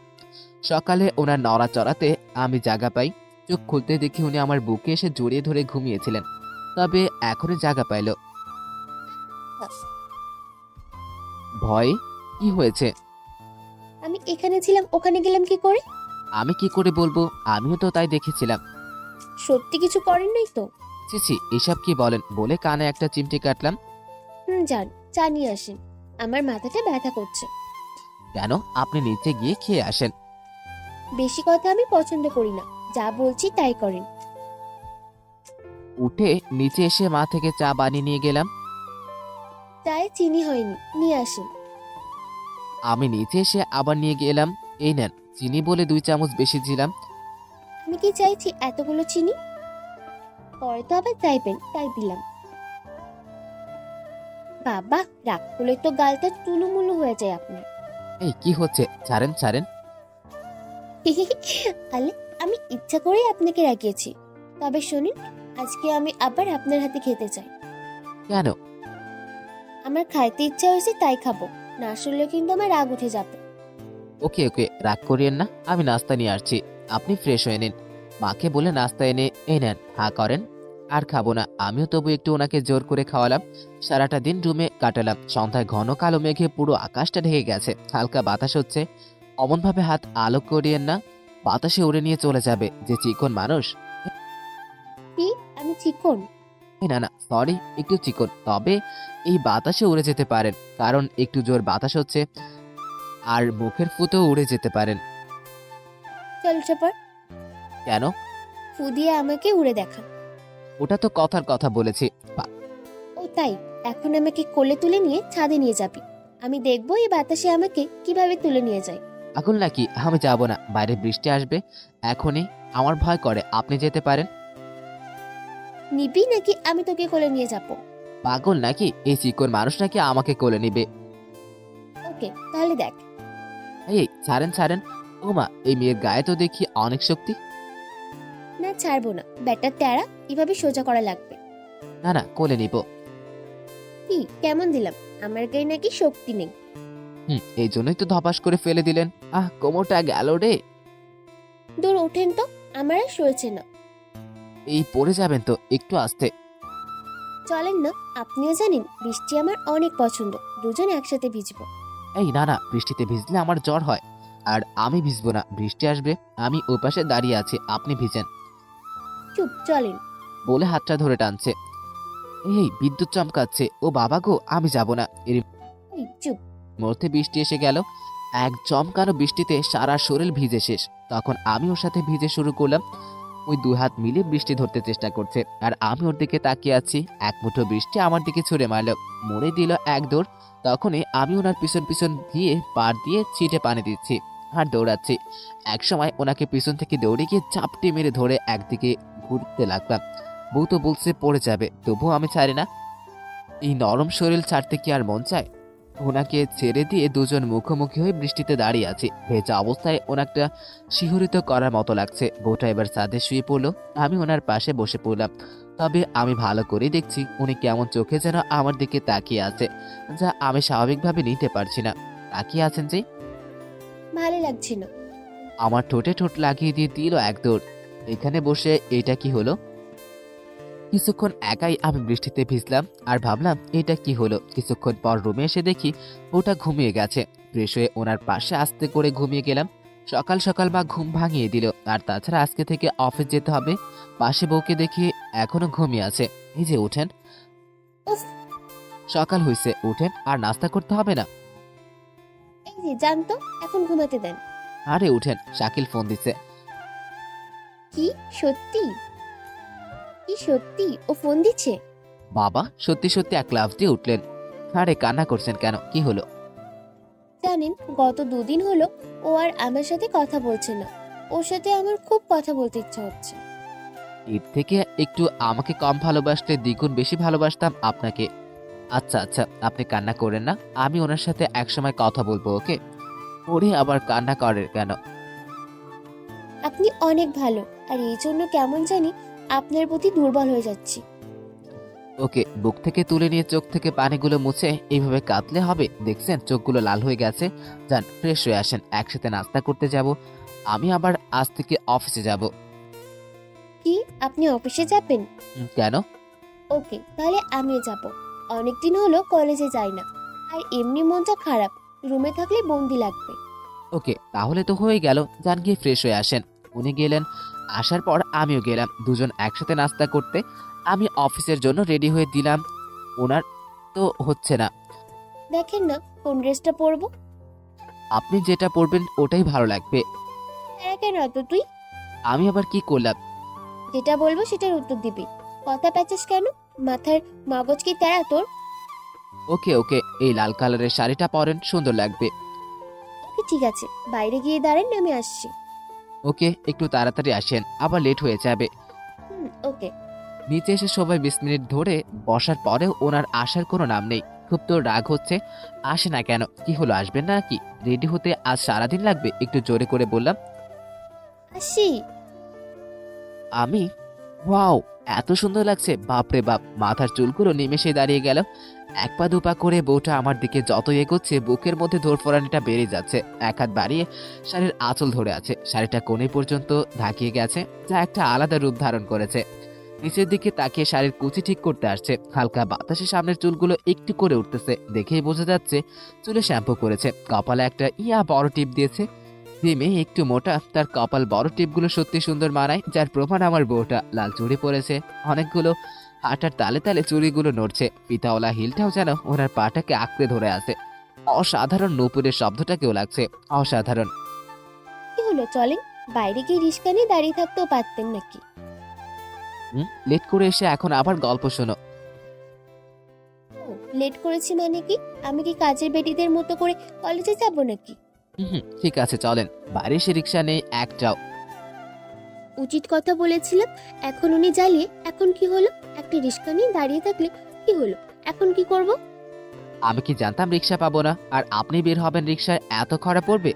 সকালে ওনার নড়াচড়াতে আমি জাগা পাই। চোখ খুলতে দেখি উনি আমার বুকে এসে জড়িয়ে ধরে ঘুমিয়েছিলেন, তবে এখনই জাগা পাইল। ভয়? কি হয়েছে? আমি এখানে ছিলাম, ওখানে গেলাম কি করে? আমি কি করে বলবো, আমিও তো তাই দেখেছিলাম। সত্যি কিছু করেন নাই তো? ছি, এসব কি বলেন বলে কানে একটা চিমটি কাটলাম। যান, চা নিয়ে আসেন, আমার মাথাটা ব্যথা করছে। কেন? আপনি নিচে গিয়ে খেয়ে আসেন। বেশি কথা আমি পছন্দ করি না, যা বলছি তাই করেন। উঠে নিচে এসে মা থেকে চা বানিয়ে নিয়ে গেলাম। চায়ে চিনি হয়নি, নিয়ে আসেন। আমি নিচে এসে আবার নিয়ে গেলাম। এই নেন চিনি, বলে 2 চামচ বেশি দিলাম। আমি কি চাইছি এতগুলো চিনি? পরে তো আবার চাইবেন, তাই দিলাম। বাবা, রাগ করলে তো গালটা টুলুমুলু হয়ে যায় আপনার। এই কি হচ্ছে? ছাড়েন ছাড়েন। আলে, আমি ইচ্ছা করেই আপনাকে রাগিয়েছি। তবে শুনুন, আজকে আমি আবার আপনার হাতে খেতে চাই। কেন? আমার খাইতে ইচ্ছা হয়েছে তাই খাবো, না শুনলে কিন্তু আমার রাগ উঠে যাবে। ওকে, রাগ করিয়েন না, আমি নাস্তা নিয়ে আসছি, আপনি ফ্রেশ হয়ে নিন। মাকে বলে নাস্তা এনে এই নেন, হা করেন। আর খাবো না। আমিও তবু একটু ওনাকে জোর করে খাওয়ালাম। সারাটা দিন রুমে কাটালাম। সন্ধ্যায় ঘন কালো মেঘে পুরো আকাশটা ঢেকে গেছে, হালকা বাতাস হচ্ছে। অমনভাবে হাত আলো করিয়েন না, বাতাসে উড়ে নিয়ে চলে যাবে যে চিকন মানুষ। কি আমি চিকন? এই না না, সরি, একটু চিকন, তবে এই বাতাসে উড়ে যেতে পারেন, কারণ একটু জোর বাতাস হচ্ছে। আর মুখের ফুতেও উড়ে যেতে পারেন। চল চাপার, কেন? ফু দিয়ে আমাকে উড়ে দেখা। ওটা তো কথার কথা বলেছি। ও তাই? এখন আমাকে কোলে তুলে নিয়ে ছাদে নিয়ে যাবি। আমি দেখবো এই বাতাসে আমাকে কিভাবে তুলে নিয়ে যায়। পাগল নাকি? আমি যাব না, বাইরে বৃষ্টি আসবে এখনই। আমার ভয় করে, আপনি যেতে পারেন। নিবি নাকি আমি তোকে কোলে নিয়ে যাবো? পাগল নাকি? এই চিকন মানুষ নাকি আমাকে কোলে নিবে? ওকে, তাহলে দেখ। এই ছাড়েন ছাড়েন। ওমা, এই মেয়ের গায়ে তো দেখি অনেক শক্তি। না, ছাড়বো না। ব্যাটার তেরা এভাবে সোজা করা লাগবে। না না, কোলে নিব। কি কেমন দিলাম? আমার গায়ে নাকি শক্তি নেই। এই জন্যই তো ধপাস করে ফেলে দিলেন। কোমরটা গেল রে। দূর ওঠেন তো, আমার আর সয়েছে না। এই পড়ে যাবেন তো, একটু আস্তে। চলেন না, আপনিও জানেন বৃষ্টি আমার অনেক পছন্দ। দুজন একসাথে ভিজবো। এই না না, বৃষ্টিতে ভিজলে আমার জ্বর হয়। আর আমি ভিজবো না, বৃষ্টি আসবে। আমি ওই পাশে দাঁড়িয়ে আছি, আপনি ভিজেন। চুপ, চলেন। বলে হাতটা ধরে টানছে। এই বিদ্যুৎ চমকাচ্ছে। ও বাবা গো, আমি যাব না। এর এই চুপ। মধ্যে বৃষ্টি এসে গেল। এক চমকানো বৃষ্টিতে সারা শরীর ভিজে শেষ। তখন আমি ওর সাথে ভিজে শুরু করলাম। ওই দুই হাত মিলে বৃষ্টি ধরতে চেষ্টা করছে, আর আমি ওর দিকে তাকিয়ে আছি। এক মুঠো বৃষ্টি আমার দিকে ছুঁড়ে মারল, মরে দিল এক দৌড়। তখনই আমি ওনার পিছন পিছন গিয়ে পার দিয়ে ছিটে পানি দিচ্ছি আর দৌড়াচ্ছি। এক সময় ওনাকে পিছন থেকে দৌড়ে গিয়ে চাপটি মেরে ধরে একদিকে ঘুরতে লাগলাম। বউ তো বলছে পড়ে যাবে, তবুও আমি ছাড়ি না। এই নরম শরীর ছাড়তে কি আর মন চায়? ওনাকে ছেড়ে দিয়ে দুজন মুখোমুখি হয়ে বৃষ্টিতে দাঁড়িয়ে আছি। ভেজা অবস্থায় ওনাকটা শিহরিত করার মতো লাগছে। বউটা এবার ছাদে শুয়ে পড়লো, আমি ওনার পাশে বসে পড়লাম। তবে আমি ভালো করেই দেখছি উনি কেমন চোখে যেন আমার দিকে তাকিয়ে আছে, যা আমি স্বাভাবিকভাবে নিতে পারছি না। তাকিয়ে আছেন যে। ভালো লাগছে না। আমার ঠোঁটে ঠোঁট লাগিয়ে দিয়ে দিল এক দৌড়। এখানে বসে এটা কি হলো? কিছুক্ষণ একাই আমি বৃষ্টিতে ভিজলাম আর ভাবলাম এটা কি হলো। কিছুক্ষণ পর রুমে এসে দেখি ওটা ঘুমিয়ে গেছে। ফ্রেশ হয়ে ওনার পাশে আস্তে করে ঘুমিয়ে গেলাম। সকাল সকাল মা ঘুম ভাঙিয়ে দিল। আর তাছাড়া আজকে থেকে অফিস যেতে হবে। পাশে বউকে দেখি এখনো ঘুমিয়ে আছে। এই যে ওঠেন, উফ, সকাল হয়েছে, উঠেন। আর নাস্তা করতে হবে না? এই যে জানতো, এখন ঘুমাতে দেন। আরে উঠেন, শাকিল ফোন দিচ্ছে। কি সত্যি? কি সত্যি ও ফোন দিচ্ছে? বাবা সত্যি সত্যি এক লাফ দিয়ে উঠলেন। আরে কান্না করছেন কেন, কি হলো? জানেন, গত দুদিন হলো ও আর আমার সাথে কথা বলছে না। ওর সাথে আমার খুব কথা বলতে ইচ্ছা হচ্ছে। এর থেকে একটু আমাকে কম ভালোবাসলে দ্বিগুণ বেশি ভালোবাসতাম আপনাকে। আচ্ছা আচ্ছা, আপনি কান্না করেন না, আমি ওনার সাথে একসময় কথা বলবো, ওকে? ওরে আবার কান্না করে কেন? আপনি অনেক ভালো, আর এই জন্য কেমন জানি আপনার প্রতি দুর্বল হয়ে যাচ্ছি। ওকে, বুক থেকে তুলে নিয়ে চোখ থেকে পানিগুলো মুছে এইভাবে কাঁদলে হবে? দেখছেন চোখগুলো লাল হয়ে গেছে। যান ফ্রেশ হয়ে আসেন, একসাথে নাস্তা করতে যাব। আমি আবার আজ থেকে অফিসে যাব। কি আপনি অফিসে যাবেন? কেন? ওকে, তাহলে আমিও যাব। অনেকদিন হলো কলেজে যাই না, আর এমনি মনটা খারাপ। রুমে থাকলে বন্দি লাগবে। ওকে, তাহলে তো হয়ে গেল। যান গিয়ে ফ্রেশ হয়ে আসেন। উনি গেলেন, আসার পর আমিও গেলাম, দুজন একসাথে নাস্তা করতে। আমি অফিসের জন্য রেডি হয়ে দিলাম, ওনার তো হচ্ছে না। দেখেন না কোন ড্রেসটা পরবো। আপনি যেটা পরবেন ওটাই ভালো লাগবে। তারা কেন তো তুই? আমি আবার কি করলাম? যেটা বলবো সেটার উত্তর দিবি। কথা প্যাচাস কেন? মাথার মগজ কি তেরা তোর? ওকে ওকে, এই লাল কালারের শাড়িটা পরেন, সুন্দর লাগবে। ওকে ঠিক আছে, বাইরে গিয়ে দাঁড়ান, আমি আসছি। ওকে, একটু তাড়াতাড়ি আসেন, আবার লেট হয়ে যাবে। ওকে। নিচে এসে সবাই 20 মিনিট ধরে বসার পরেও ওনার আসার কোনো নাম নেই। খুব তো রাগ হচ্ছে। আসে না কেন? কি হলো, আসবেন না নাকি? রেডি হতে আজ সারাদিন লাগবে? একটু জোরে করে বললাম। আসি। আমি? ওয়াও, এত সুন্দর লাগছে, বাপরে বাপ! মাথার চুলগুলো নিমেষে দাঁড়িয়ে গেল। এক পা দুপা করে বউটা আমার দিকে যত এগোচ্ছে বুকের মধ্যে ধরফরানিটা বেড়ে যাচ্ছে। এক হাত বাড়িয়ে শাড়ির আঁচল ধরে আছে, শাড়িটা কোণে পর্যন্ত ঢাকিয়ে গেছে, যা একটা আলাদা রূপ ধারণ করেছে। নিচের দিকে তাকিয়ে শাড়ির কুচি ঠিক করতে আসছে, হালকা বাতাসে সামনের চুলগুলো একটু করে উঠতেছে, দেখেই বোঝা যাচ্ছে চুলে শ্যাম্পু করেছে। কপালে একটা বড় টিপ দিয়েছে। যে মেয়ে একটু মোটা তার কপাল বড় টিপগুলো সত্যি সুন্দর মানায়, যার প্রমাণ আমার বউটা। লাল চুড়ি পরেছে অনেকগুলো, হাঁটার তালে তালে চুড়িগুলো নড়ছে। ফিতাওয়ালা হিলটাও যেন ওনার পাটাকে আঁকড়ে ধরে আছে। অসাধারণ নূপুরের শব্দটাকেও লাগছে অসাধারণ। কি হলো, চলেন। বাইরে গিয়ে রিস্কা নিয়ে দাঁড়িয়ে থাকতেও পারতেন নাকি? লেট করে এসে এখন আবার গল্প শোনো। লেট করেছি মানে কি? আমি কি কাজের বেটিদের মতো করে কলেজে যাব নাকি? ঠিক আছে চলেন। বাইরে এসে রিক্সা নেই একটাও। উচিত কথা বলেছিলাম, এখন উনি জ্বালিয়ে। এখন কি হলো? একটা রিস্কা নিয়ে দাঁড়িয়ে থাকলে কি হলো? এখন কি করব? আমি কি জানতাম রিক্সা পাবো না, আর আপনি বের হবেন রিক্সায় এত খরা পড়বে?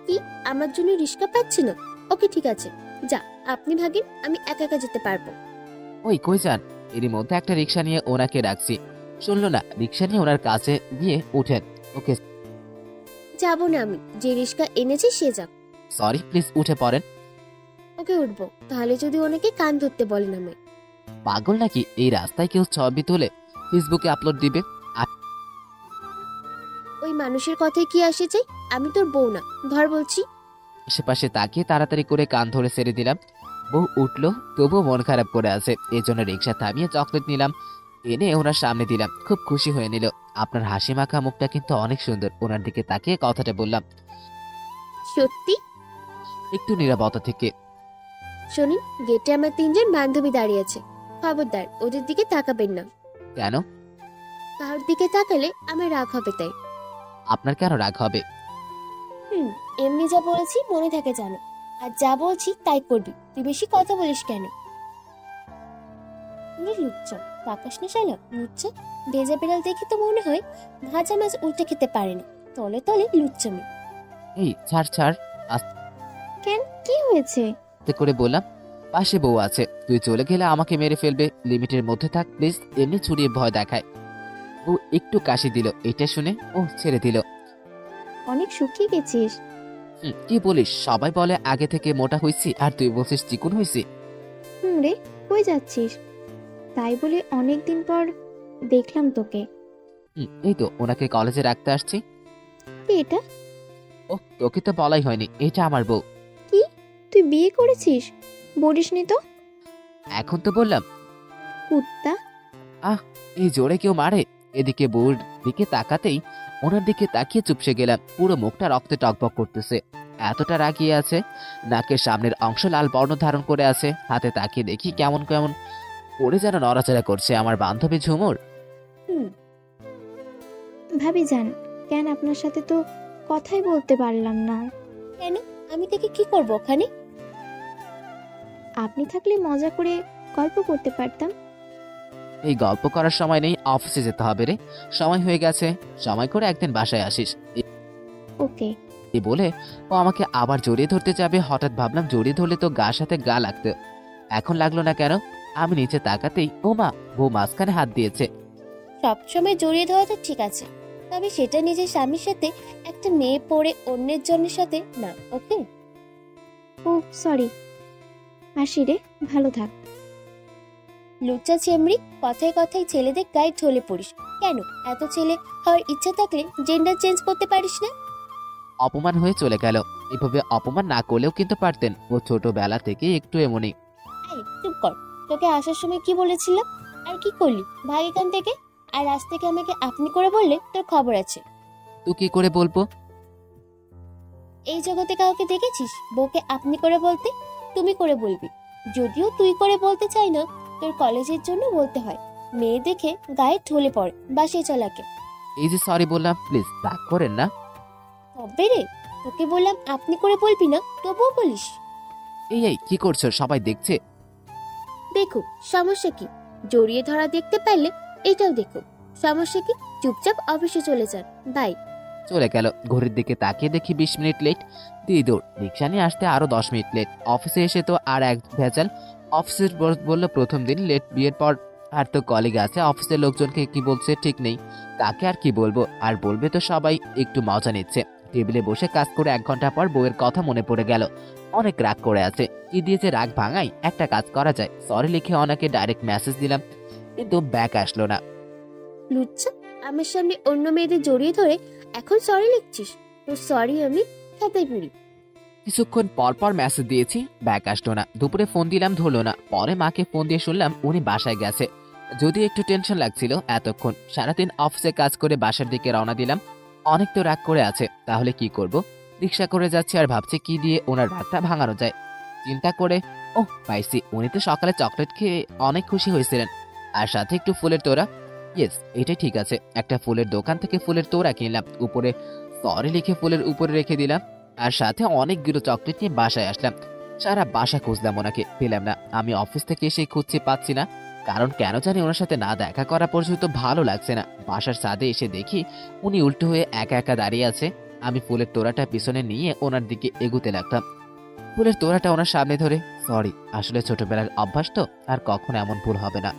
কি, আমার জন্য রিস্কা পাচ্ছি না? ওকে ঠিক আছে, যা আপনি ভাগেন, আমি একা একা যেতে পারবো। ওই কই যান? এরই মধ্যে একটা রিক্সা নিয়ে ওনাকে রাখছি, শুনলো না? রিক্সা নিয়ে ওনার কাছে গিয়ে উঠেন। ওকে যাবো না আমি, যে রিস্কা এনেছি সে যাক। সরি, প্লিজ উঠে পড়েন। ওকে উঠবো, তাহলে যদি ওনাকে কান ধরতে বলেন আমি। পাগল নাকি? এই রাস্তায় কেউ ছবি তুলে ফেসবুকে আপলোড দিবে? ওই মানুষের কথায় কি আসে চাই? আমি তোর বউ না, ধর বলছি। আশেপাশে তাকিয়ে তাড়াতাড়ি করে কান ধরে ছেড়ে দিলাম। বউ উঠলো, তবুও মন খারাপ করে আছে। এই জন্য রিক্সা থামিয়ে চকলেট নিলাম, এনে ওনার সামনে দিলাম। খুব খুশি হয়ে নিল। আপনার হাসি মাখা মুখটা কিন্তু অনেক সুন্দর। ওনার দিকে তাকিয়ে কথাটা বললাম সত্যি? একটু নীরবতা থেকে। শোনেন, গেটে আমার 3জন বান্ধবী দাঁড়িয়ে আছে, খবরদার ওদের দিকে তাকাবেন না। কেন? কারোর দিকে তাকালে আমার রাগ হবে তাই। আপনার কেন রাগ হবে? এমনি যা বলেছি মনে থাকে জানো, আর যা বলছি তাই করবি। তুই বেশি কথা বলিস কেন? লুচ্চা, তাকাস না শালা, লুচ্চা। ভেজা বেড়াল দেখে তো মনে হয় ভাজা মাছ উল্টে খেতে পারে না। তলে তলে লুচ্চামি। এই ছাড় ছাড়, কেন, কি হয়েছে? আস্তে করে বললাম। পাশে বউ আছে, তুই চলে গেলে আমাকে মেরে ফেলবে। লিমিটের মধ্যে থাক প্লিজ। এমনি ছুড়িয়ে ভয় দেখায়। ও একটু কাশি দিল, এটা শুনে ও ছেড়ে দিল। অনেক শুকিয়ে গেছিস। কি বলিস? সবাই বলে আগে থেকে মোটা হইছি, আর তুই বলছিস চিকন হইছি। রে, কই যাচ্ছিস? তাই বলে অনেকদিন পর দেখলাম তোকে। এই তো ওনাকে কলেজে রাখতে আসছি। কি এটা? ও তোকে তো বলাই হয়নি, এটা আমার বউ। কি, তুই বিয়ে করেছিস? বলিসনি তো। এখন তো বললাম। কুত্তা। এই জোরে কেউ মারে? এদিকে বউর দিকে তাকাতেই ওনার দিকে তাকিয়ে চুপসে গেলাম। পুরো মুখটা রক্তে টকবক করতেছে, এতটা রাগিয়ে আছে। নাকের সামনের অংশ লাল বর্ণ ধারণ করে আছে। হাতে তাকিয়ে দেখি কেমন কেমন করে যেন নড়াচড়া করছে আমার বান্ধবী ঝুমুর। ভাবি যান, কেন আপনার সাথে তো কথাই বলতে পারলাম না। কেন, আমি থেকে কি করব ওখানে? আপনি থাকলে মজা করে গল্প করতে পারতাম। এই গল্প করার সময় নেই, অফিসে যেতে হবে রে। সময় হয়ে গেছে, সময় করে একদিন বাসায় আসিস। ওকে। এই বলে ও আমাকে আবার জড়িয়ে ধরতে যাবে। হঠাৎ ভাবলাম জড়িয়ে ধরলে তো গা সাথে গা লাগতো, এখন লাগলো না কেন? আমি নিচে তাকাতেই ও মা, বউ মাঝখানে হাত দিয়েছে। সবসময় জড়িয়ে ধরা তো ঠিক আছে, তবে সেটা নিজের স্বামীর সাথে, একটা মেয়ে পড়ে অন্যের জনের সাথে না। ওকে? ও সরি, আসি রে, ভালো থাক। লুচ্চা চেমড়ি, কথায় কথায় ছেলেদের গায়ে ঢলে পড়িস কেন? এত ছেলে হওয়ার ইচ্ছা থাকলে জেন্ডার চেঞ্জ করতে পারিস না? অপমান হয়ে চলে গেল। এভাবে অপমান না করলেও কিন্তু পারতেন। ও ছোটবেলা থেকে একটু এমনই। এই চুপ কর, তোকে আসার সময় কি বলেছিলাম? আর কি করলি? ভাগ এখান থেকে। আর আজ থেকে আমাকে আপনি করে বললে তোর খবর আছে। তুই কি করে বলবো? এই জগতে কাউকে দেখেছিস বউকে আপনি করে বলতে? তুমি করে বলবি। যদিও তুই করে বলতে চাই না, তোর কলেজের জন্য বলতে হয়। মেয়ে দেখে গায়ে ঢলে পড়ে, বাসে চালাকে। এই যে সরি বললাম, প্লিজ রাগ করেন না। তবে রে, তোকে বললাম আপনি করে বলবি না, তবুও বলিস। এই কি করছো? সবাই দেখছে। দেখো, সমস্যা কি? জড়িয়ে ধরা দেখতে পারলে এটাও দেখো। সমস্যা কি? চুপচাপ অফিসে চলে যান। বাই। চলে গেল। ঘড়ির দিকে তাকিয়ে দেখি 20 মিনিট লেট। দিয়ে দৌড়, রিক্সা নিয়ে আসতে আরো 10 মিনিট লেট। অফিসে এসে তো আর এক ভেজাল। অফিসের বস বলল প্রথম দিন লেট, বিয়ের পর আর তো কলিগ আছে, অফিসের লোকজনকে কি বলছে ঠিক নেই, কাকে আর কি বলবো, আর বলবে তো সবাই একটু মজা নিচ্ছে। টেবিলে বসে কাজ করে 1 ঘন্টা পর বউয়ের কথা মনে পড়ে গেল। অনেক রাগ করে আছে, কি দিয়ে যে রাগ ভাঙাই। একটা কাজ করা যায়, সরি লিখে অনেকে ডাইরেক্ট মেসেজ দিলাম, কিন্তু ব্যাক আসলো না। লুচ্চা, আমার সামনে অন্য মেয়েদের জড়িয়ে ধরে এখন সরি লিখছিস? তো সরি আমি খেতে পুরি। কিছুক্ষণ পর পর মেসেজ দিয়েছি, ব্যাক আসলো না। দুপুরে ফোন দিলাম, ধরলো না। পরে মাকে ফোন দিয়ে শুনলাম উনি বাসায় গেছে। যদি একটু টেনশন লাগছিল এতক্ষণ। সারাদিন অফিসে কাজ করে বাসার দিকে রওনা দিলাম। অনেক তো রাগ করে আছে, তাহলে কি করব? রিক্সা করে যাচ্ছি আর ভাবছি কি দিয়ে ওনার রাগটা ভাঙানো যায়। চিন্তা করে পাইছি, উনি তো সকালে চকলেট খেয়ে অনেক খুশি হয়েছিলেন, আর সাথে একটু ফুলের তোড়া। ইয়েস, এটাই ঠিক আছে। একটা ফুলের দোকান থেকে ফুলের তোড়া কিনলাম, উপরে সরি লিখে ফুলের উপরে রেখে দিলাম, আর সাথে অনেকগুলো চকলেট নিয়ে বাসায় আসলাম। সারা বাসা খুঁজলাম, ওনাকে পেলাম না। আমি অফিস থেকে এসে খুঁজছি, পাচ্ছি না। কারণ কেন জানি ওনার সাথে না দেখা করা পর্যন্ত ভালো লাগছে না। বাসার ছাদে এসে দেখি উনি উল্টো হয়ে একা একা দাঁড়িয়ে আছে। আমি ফুলের তোড়াটা পিছনে নিয়ে ওনার দিকে এগুতে লাগলাম। ফুলের তোড়াটা ওনার সামনে ধরে, সরি, আসলে ছোটবেলার অভ্যাস তো, আর কখনো এমন ভুল হবে না।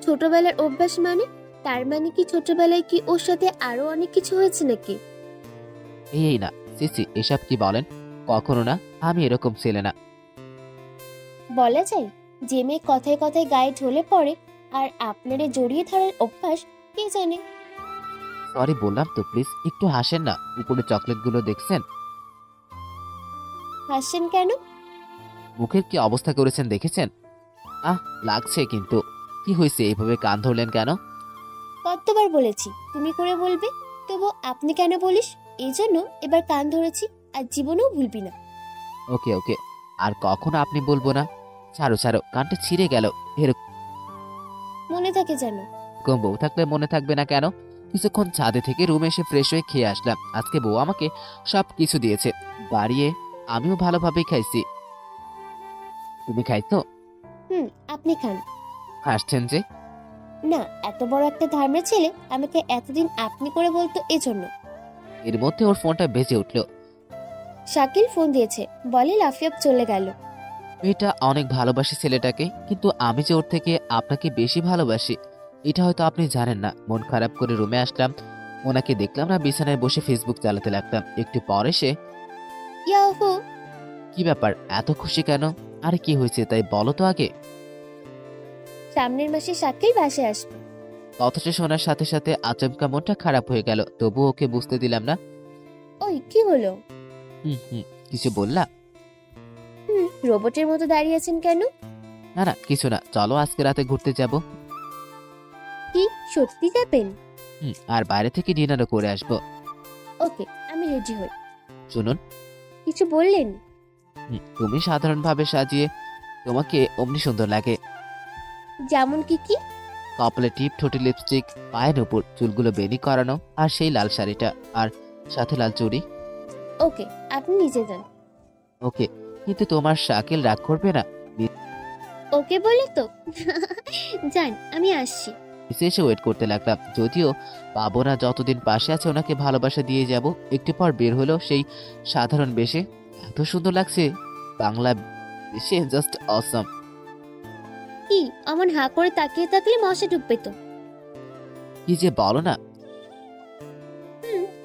ছোটবেলার অভ্যাস মানে? তার মানে কি ছোটবেলায় কি ওর সাথে আরো অনেক কিছু হয়েছে নাকি? এই না, সিসি, এসব কি বলেন? কখনো না, আমি এরকম ছেলে না। বলা যায় যে মেয়ে কথায় কথায় গায়ে ঢলে পড়ে আর আপনারে জড়িয়ে ধরার অভ্যাস, কে জানে। সরি বললাম তো, প্লিজ একটু হাসেন না। উপরে চকলেটগুলো দেখছেন? হাসছেন কেন? মুখের কি অবস্থা করেছেন দেখেছেন? লাগছে কিন্তু। কি হয়েছে, এইভাবে কান ধরলেন কেন? কতবার বলেছি তুমি করে বলবে, তবু আপনি কেন বলিস? এই জন্য এবার কান ধরেছি, আর জীবনেও ভুলবি না। ওকে ওকে, আর কখনো আপনি বলবো না। ছাড়ো ছাড়ো, কানটা ছিঁড়ে গেল। মনে থাকে যেন। এরকম বউ থাকলে মনে থাকবে না কেন? কিছুক্ষণ ছাদে থেকে রুমে এসে ফ্রেশ হয়ে খেয়ে আসলাম। আজকে বউ আমাকে সব কিছু দিয়েছে, বাড়িয়ে আমিও ভালোভাবেই খাইছি। তুমি খাইছো? আপনি খান। হাসছেন যে? না, এত বড় একটা ধার্মের ছেলে আমাকে এতদিন আপনি করে বলতো, এজন্য। এর মধ্যে ওর ফোনটা বেজে উঠলো। শাকিল ফোন দিয়েছে, বলে লাফিয়াব চলে গেল। মেয়েটা অনেক ভালোবাসে ছেলেটাকে, কিন্তু আমি যে ওর থেকে আপনাকে বেশি ভালোবাসি এটা হয়তো আপনি জানেন না। মন খারাপ করে রুমে আসলাম, ওনাকে দেখলাম না, বিছানায় বসে ফেসবুক চালাতে লাগলাম। একটু পরে সে, ইয়াহু! কি ব্যাপার, এত খুশি কেন? আরে কি হয়েছে তাই বলো তো আগে। সামনের মাসে শাকিল বাসায় আসবে। কথাটা শোনার সাথে সাথে আচমকা মনটা খারাপ হয়ে গেল, তবু ওকে বুঝতে দিলাম না। ওই কি হলো? কিছু বললা? রোবটের মতো দাঁড়িয়ে আছেন কেন? না না, কিছু না, চলো আজকে রাতে ঘুরতে যাব। কি সত্যি যাবেন? আর বাইরে থেকে ডিনারও করে আসবো। ওকে, আমি রেডি হই। শুনুন, কিছু বললেন? তুমি সাধারণভাবে সাজিয়ে তোমাকে অমনি সুন্দর লাগে। যেমন কি কি? কপালে টিপ, ঠোঁটে লিপস্টিক, পায়ের উপর চুলগুলো বেনি করানো, আর সেই লাল শাড়িটা, আর সাথে লাল চুড়ি। ওকে, আপনি নিজে যান। ওকে, কিন্তু তোমার শাকিল রাগ করবে না? ওকে বলে তো। যান, আমি আসছি। এসে ওয়েট করতে লাগলাম, যদিও পাবো না। যতদিন পাশে আছে ওনাকে ভালোবাসা দিয়ে যাব। একটু পর বের হলো সেই সাধারণ বেশে। এত সুন্দর লাগছে, বাংলা বেশে জাস্ট অসম। কি অমন হা করে তাকিয়ে থাকলে মশা ঢুকবে তো। কি যে বলো না।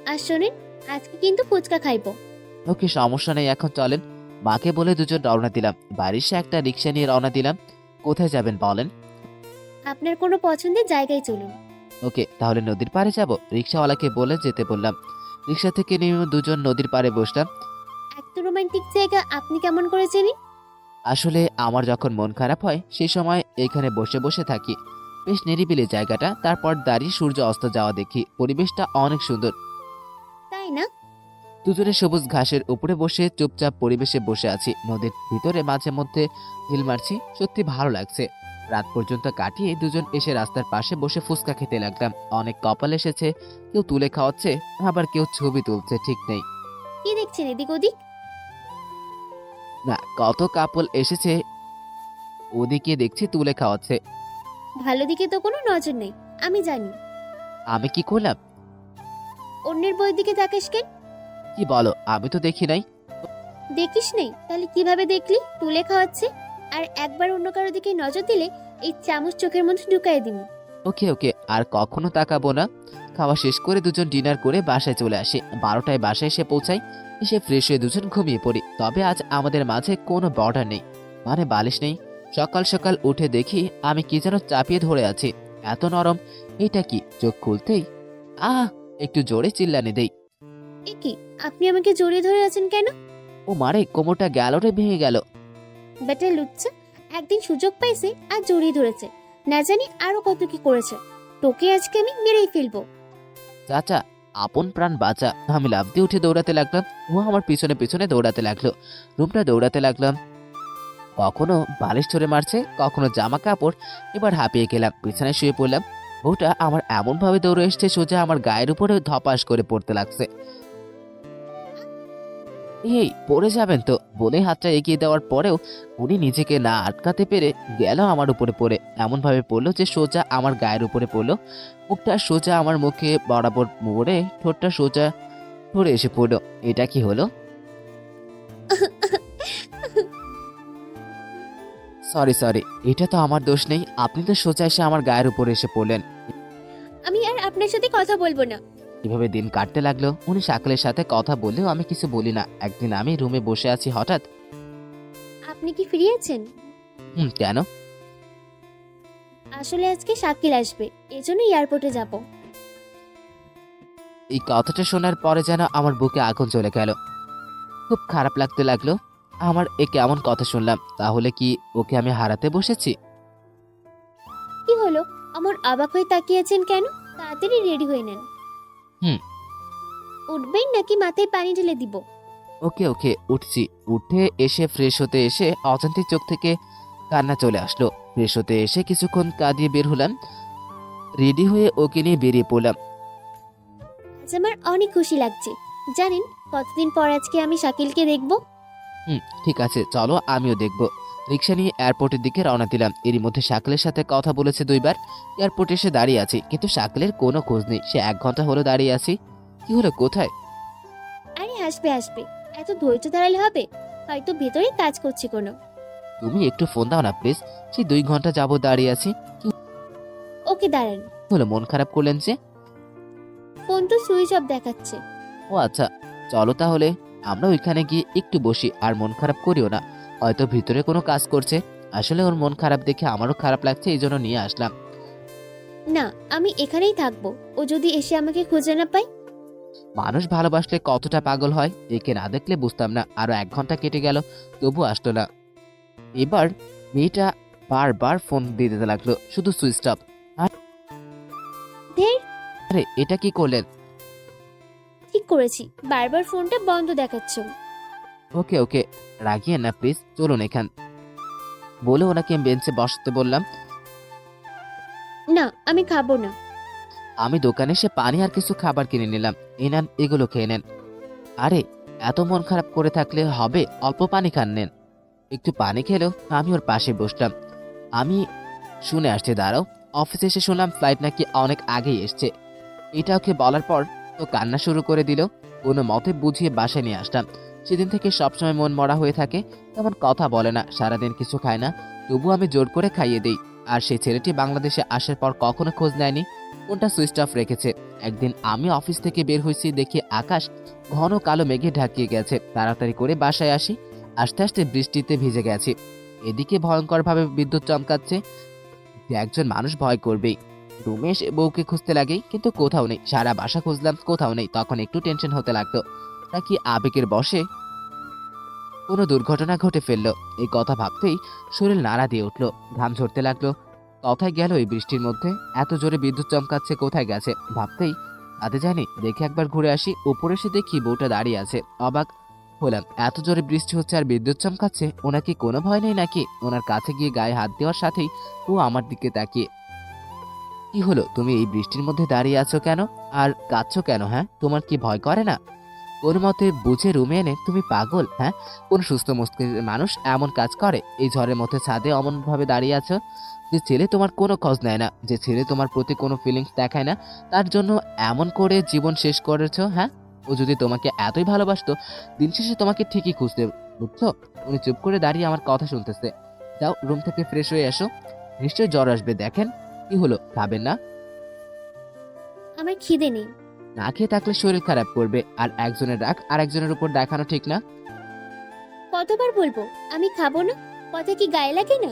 আর শোনেন, আজকে কিন্তু ফুচকা খাইবো। ওকে, সমস্যা নেই, এখন চলেন। মাকে বলে দুজন রওনা দিলাম। বাড়ির সে একটা রিক্সা নিয়ে রওনা দিলাম। কোথায় যাবেন বলেন? আপনার কোনো পছন্দের জায়গায় চলুন। ওকে, তাহলে নদীর পাড়ে যাব। রিক্সাওয়ালাকে বলে যেতে বললাম। রিক্সা থেকে নেমে দুজন নদীর পাড়ে বসলাম। এত রোমান্টিক জায়গা আপনি কেমন করে চেনেন? আসলে আমার যখন মন খারাপ হয় সেই সময় এখানে বসে বসে থাকি। বেশ নিরিবিলি জায়গাটা, তারপর দাঁড়িয়ে সূর্য অস্ত যাওয়া দেখি। পরিবেশটা অনেক সুন্দর। তাই না? দুজনে সবুজ ঘাসের উপরে বসে চুপচাপ পরিবেশে বসে আছি। নদীর ভিতরে মাঝে মধ্যে ঢিল মারছি, সত্যি ভালো লাগছে। রাত পর্যন্ত কাটিয়ে দুজন এসে রাস্তার পাশে বসে ফুচকা খেতে লাগলাম। অনেক কপাল এসেছে, কেউ তুলে খাওয়াচ্ছে, আবার কেউ ছবি তুলছে, ঠিক নেই। কি দেখছেন এদিক ওদিক? না, কত কাপল এসেছে, ওদিকে দেখছি তুলে খাওয়াচ্ছে। ভালো দিকে তো কোনো নজর নেই, আমি জানি। আমি কি করলাম? অন্যের বইয়ের দিকে তাকাস কেন? কি বলো, আমি তো দেখি নাই। দেখিস নেই? তাহলে কিভাবে দেখলি? তুলে খাওয়াচ্ছে। আর একবার অন্য কারো দিকে নজর দিলে এই চামচ চোখের মধ্যে ঢুকাই দিন। ওকে ওকে, আর কখনো তাকাবো না। খাওয়া শেষ করে দুজন ডিনার করে বাসায় চলে আসি। 12টায় বাসায় এসে পৌঁছাই। এসে ফ্রেশ হয়ে দুজন ঘুমিয়ে পড়ি। তবে আজ আমাদের মাঝে কোনো বর্ডার নেই, মানে বালিশ নেই। সকাল সকাল উঠে দেখি আমি কি যেন চাপিয়ে ধরে আছি, এত নরম। এটা কি? চোখ খুলতেই একটু জোরে চিল্লানি দেই। এ কি, আপনি আমাকে জড়িয়ে ধরে আছেন কেন? ও মারে, কোমরটা গ্যালরে ভেঙে গেল। বেটা লুচ্চা, একদিন সুযোগ পাইছে আর জড়িয়ে ধরেছে, না জানি আরো কত কি করেছে। তোকে আজকে আমি মেরেই ফেলবো। চাচা, আপন প্রাণ বাঁচা। আমি লাফ দিয়ে উঠে দৌড়াতে লাগলাম। ও আমার পিছনে পিছনে দৌড়াতে লাগলো। রুমটা দৌড়াতে লাগলাম। কখনো বালিশ ধরে মারছে, কখনো জামা কাপড়। এবার হাঁপিয়ে গেলাম, বিছানায় শুয়ে পড়লাম। বউটা আমার এমন ভাবে দৌড়ে এসছে, সোজা আমার গায়ের উপরে ধপাস করে পড়তে লাগছে। এই পড়ে যাবেন তো বলে হাতটা এগিয়ে দেওয়ার পরেও উনি নিজেকে না আটকাতে পেরে গেল আমার উপরে পড়ে। এমন ভাবে পড়লো যে সোজা আমার গায়ের উপরে পড়লো। মুখটা সোজা আমার মুখে বরাবর মোড়ে, ঠোঁটটা সোজা ধরে এসে পড়লো। এটা কি হলো? সরি সরি, এটা তো আমার দোষ নেই। আপনি তো সোজা এসে আমার গায়ের উপরে এসে পড়লেন। আমি আর আপনার সাথে কথা বলবো না। এভাবে দিন কাটতে লাগলো। উনি শাকিলের সাথে কথা বললেও আমি কিছু বলি না। একদিন আমি রুমে বসে আছি, হঠাৎ আপনি কি ফ্রি আছেন? কেন? আসলে আজকে শাকিল আসবে, এজন্য এয়ারপোর্টে যাব। এই কথাটা শোনার পরে যেন আমার বুকে আগুন চলে গেল। খুব খারাপ লাগতে লাগলো। আমার এ কেমন কথা শুনলাম? তাহলে কি ওকে আমি হারাতে বসেছি? কি হলো, আমার অবাক হয়ে তাকিয়েছেন কেন? তাড়াতাড়ি রেডি হয়ে নেন। হুম। উঠবেন নাকি মাথায় পানি ঢেলে দিব? ওকে ওকে, উঠছি। উঠে এসে ফ্রেশ হতে এসে অজান্তে চোখ থেকে কান্না চলে আসলো। ফ্রেশ হতে এসে কিছুক্ষণ কাঁদিয়ে বের হলাম। রেডি হয়ে ওকে নিয়ে বেরিয়ে পড়লাম। আজ আমার অনেক খুশি লাগছে। জানেন, কতদিন পর আজকে আমি শাকিলকে দেখব। ঠিক আছে, চলো আমিও দেখব। রিক্সা নিয়ে এয়ারপোর্টের দিকে রওনা দিলাম। এরই মধ্যে শাকিলের সাথে কথা বলেছে 2বার। এয়ারপোর্টে এসে দাঁড়িয়ে আছি, কিন্তু শাকিলের কোনো খোঁজ নেই। সে 1 ঘন্টা হলো দাঁড়িয়ে আছি। কি হলো, কোথায়? আরে আসবে আসবে, এত ধৈর্য ধরালে হবে? হয়তো ভেতরে কাজ করছে কোনো। তুমি একটু ফোন দাও না প্লিজ। সেই 2 ঘন্টা যাবত দাঁড়িয়ে আছি। ওকে দাঁড়ান। কি হলো, মন খারাপ করলেন যে? ফোন তো সুইচ অফ দেখাচ্ছে। ও আচ্ছা, চলো তাহলে আমরা ওইখানে গিয়ে একটু বসি। আর মন খারাপ করিও না, হয়তো ভিতরে কোনো কাজ করছে। আসলে ওর মন খারাপ দেখে আমারও খারাপ লাগছে, এই জন্য নিয়ে আসলাম। না, আমি এখানেই থাকবো। ও যদি এসে আমাকে খুঁজে না পায়? মানুষ ভালোবাসলে কতটা পাগল হয়, একে না দেখলে বুঝতাম না। আরো 1 ঘন্টা কেটে গেল, তবু আসতো না। এবার মেয়েটা বারবার ফোন দিতে লাগলো, শুধু সুইচ অফ। ধের, আরে এটা কি করলেন? ঠিক করেছি, বারবার ফোনটা বন্ধ দেখাচ্ছে। ওকে ওকে, রাগিয়ে না প্লিজ, চলুন এখান বলে ওনাকে বেঞ্চে বসতে বললাম। না, আমি খাবো না। আমি দোকানে এসে পানি আর কিছু খাবার কিনে নিলাম। এই নেন, এগুলো খেয়ে নেন। আরে এত মন খারাপ করে থাকলে হবে, অল্প পানি খান, নেন। একটু পানি খেলো। আমি ওর পাশে বসলাম। আমি শুনে আসছে, দাঁড়াও। অফিসে এসে শুনলাম ফ্লাইট নাকি অনেক আগেই এসছে। এটা ওকে বলার পর তো কান্না শুরু করে দিল। কোনো মতে বুঝিয়ে বাসায় নিয়ে আসলাম। সেদিন থেকে সবসময় মন মরা হয়ে থাকে, তেমন কথা বলে না, সারাদিন কিছু খায় না। তবু আমি জোর করে খাইয়ে দিই। আর সেই ছেলেটি বাংলাদেশে আসার পর কখনো খোঁজ নেয়নি, ফোনটা সুইচ অফ রেখেছে। একদিন আমি অফিস থেকে বের হয়েছি, দেখি আকাশ ঘন কালো মেঘে ঢাকিয়ে গেছে। তাড়াতাড়ি করে বাসায় আসি। আস্তে আস্তে বৃষ্টিতে ভিজে গেছি। এদিকে ভয়ঙ্করভাবে বিদ্যুৎ চমকাচ্ছে, যে একজন মানুষ ভয় করবেই। রুমে এসে বউকে খুঁজতে লাগে, কিন্তু কোথাও নেই। সারা বাসা খুঁজলাম, কোথাও নেই। তখন একটু টেনশন হতে লাগলো, নাকি আবেগের বশে কোনো দুর্ঘটনা ঘটে ফেললো। এই কথা ভাবতেই শরীর নাড়া দিয়ে উঠলো, ঘাম ঝরতে লাগলো। কোথায় গেল এই বৃষ্টির মধ্যে? এত জোরে বিদ্যুৎ চমকাচ্ছে, কোথায় গেছে ভাবতেই তাতে জানি দেখে একবার ঘুরে আসি। উপরে এসে দেখি বউটা দাঁড়িয়ে আছে। অবাক হলাম, এত জোরে বৃষ্টি হচ্ছে আর বিদ্যুৎ চমকাচ্ছে, ওনার কি কোনো ভয় নেই নাকি? ওনার কাছে গিয়ে গায়ে হাত দেওয়ার সাথেই ও আমার দিকে তাকিয়ে, কি হলো, তুমি এই বৃষ্টির মধ্যে দাঁড়িয়ে আছো কেন? আর কাঁদছো কেন? হ্যাঁ, তোমার কি ভয় করে না? কোন মতে বুঝে রুমে এনে, তুমি পাগল? হ্যাঁ, কোন সুস্থ মস্তিষ্কের মানুষ এমন কাজ করে? এই ঝড়ের মধ্যে ছাদে অমন ভাবে দাঁড়িয়ে আছো। যে ছেলে তোমার কোনো খোঁজ নেয় না, যে ছেলে তোমার প্রতি কোনো ফিলিংস দেখায় না, তার জন্য এমন করে জীবন শেষ করেছো। হ্যাঁ, ও যদি তোমাকে এতই ভালোবাসতো, দিন শেষে তোমাকে ঠিকই খুঁজতে, বুঝছো? উনি চুপ করে দাঁড়িয়ে আমার কথা শুনতেছে। যাও রুম থেকে ফ্রেশ হয়ে এসো। নিশ্চয়ই জ্বর আসবে। দেখেন কি হলো, খাবেন না? আমার খিদে নেই। না খেয়ে থাকলে শরীর খারাপ করবে, আর একজনের রাগ আর একজনের উপর দেখানো ঠিক না। কতবার বলবো আমি খাবো না? কথা কি গায়ে লাগে না?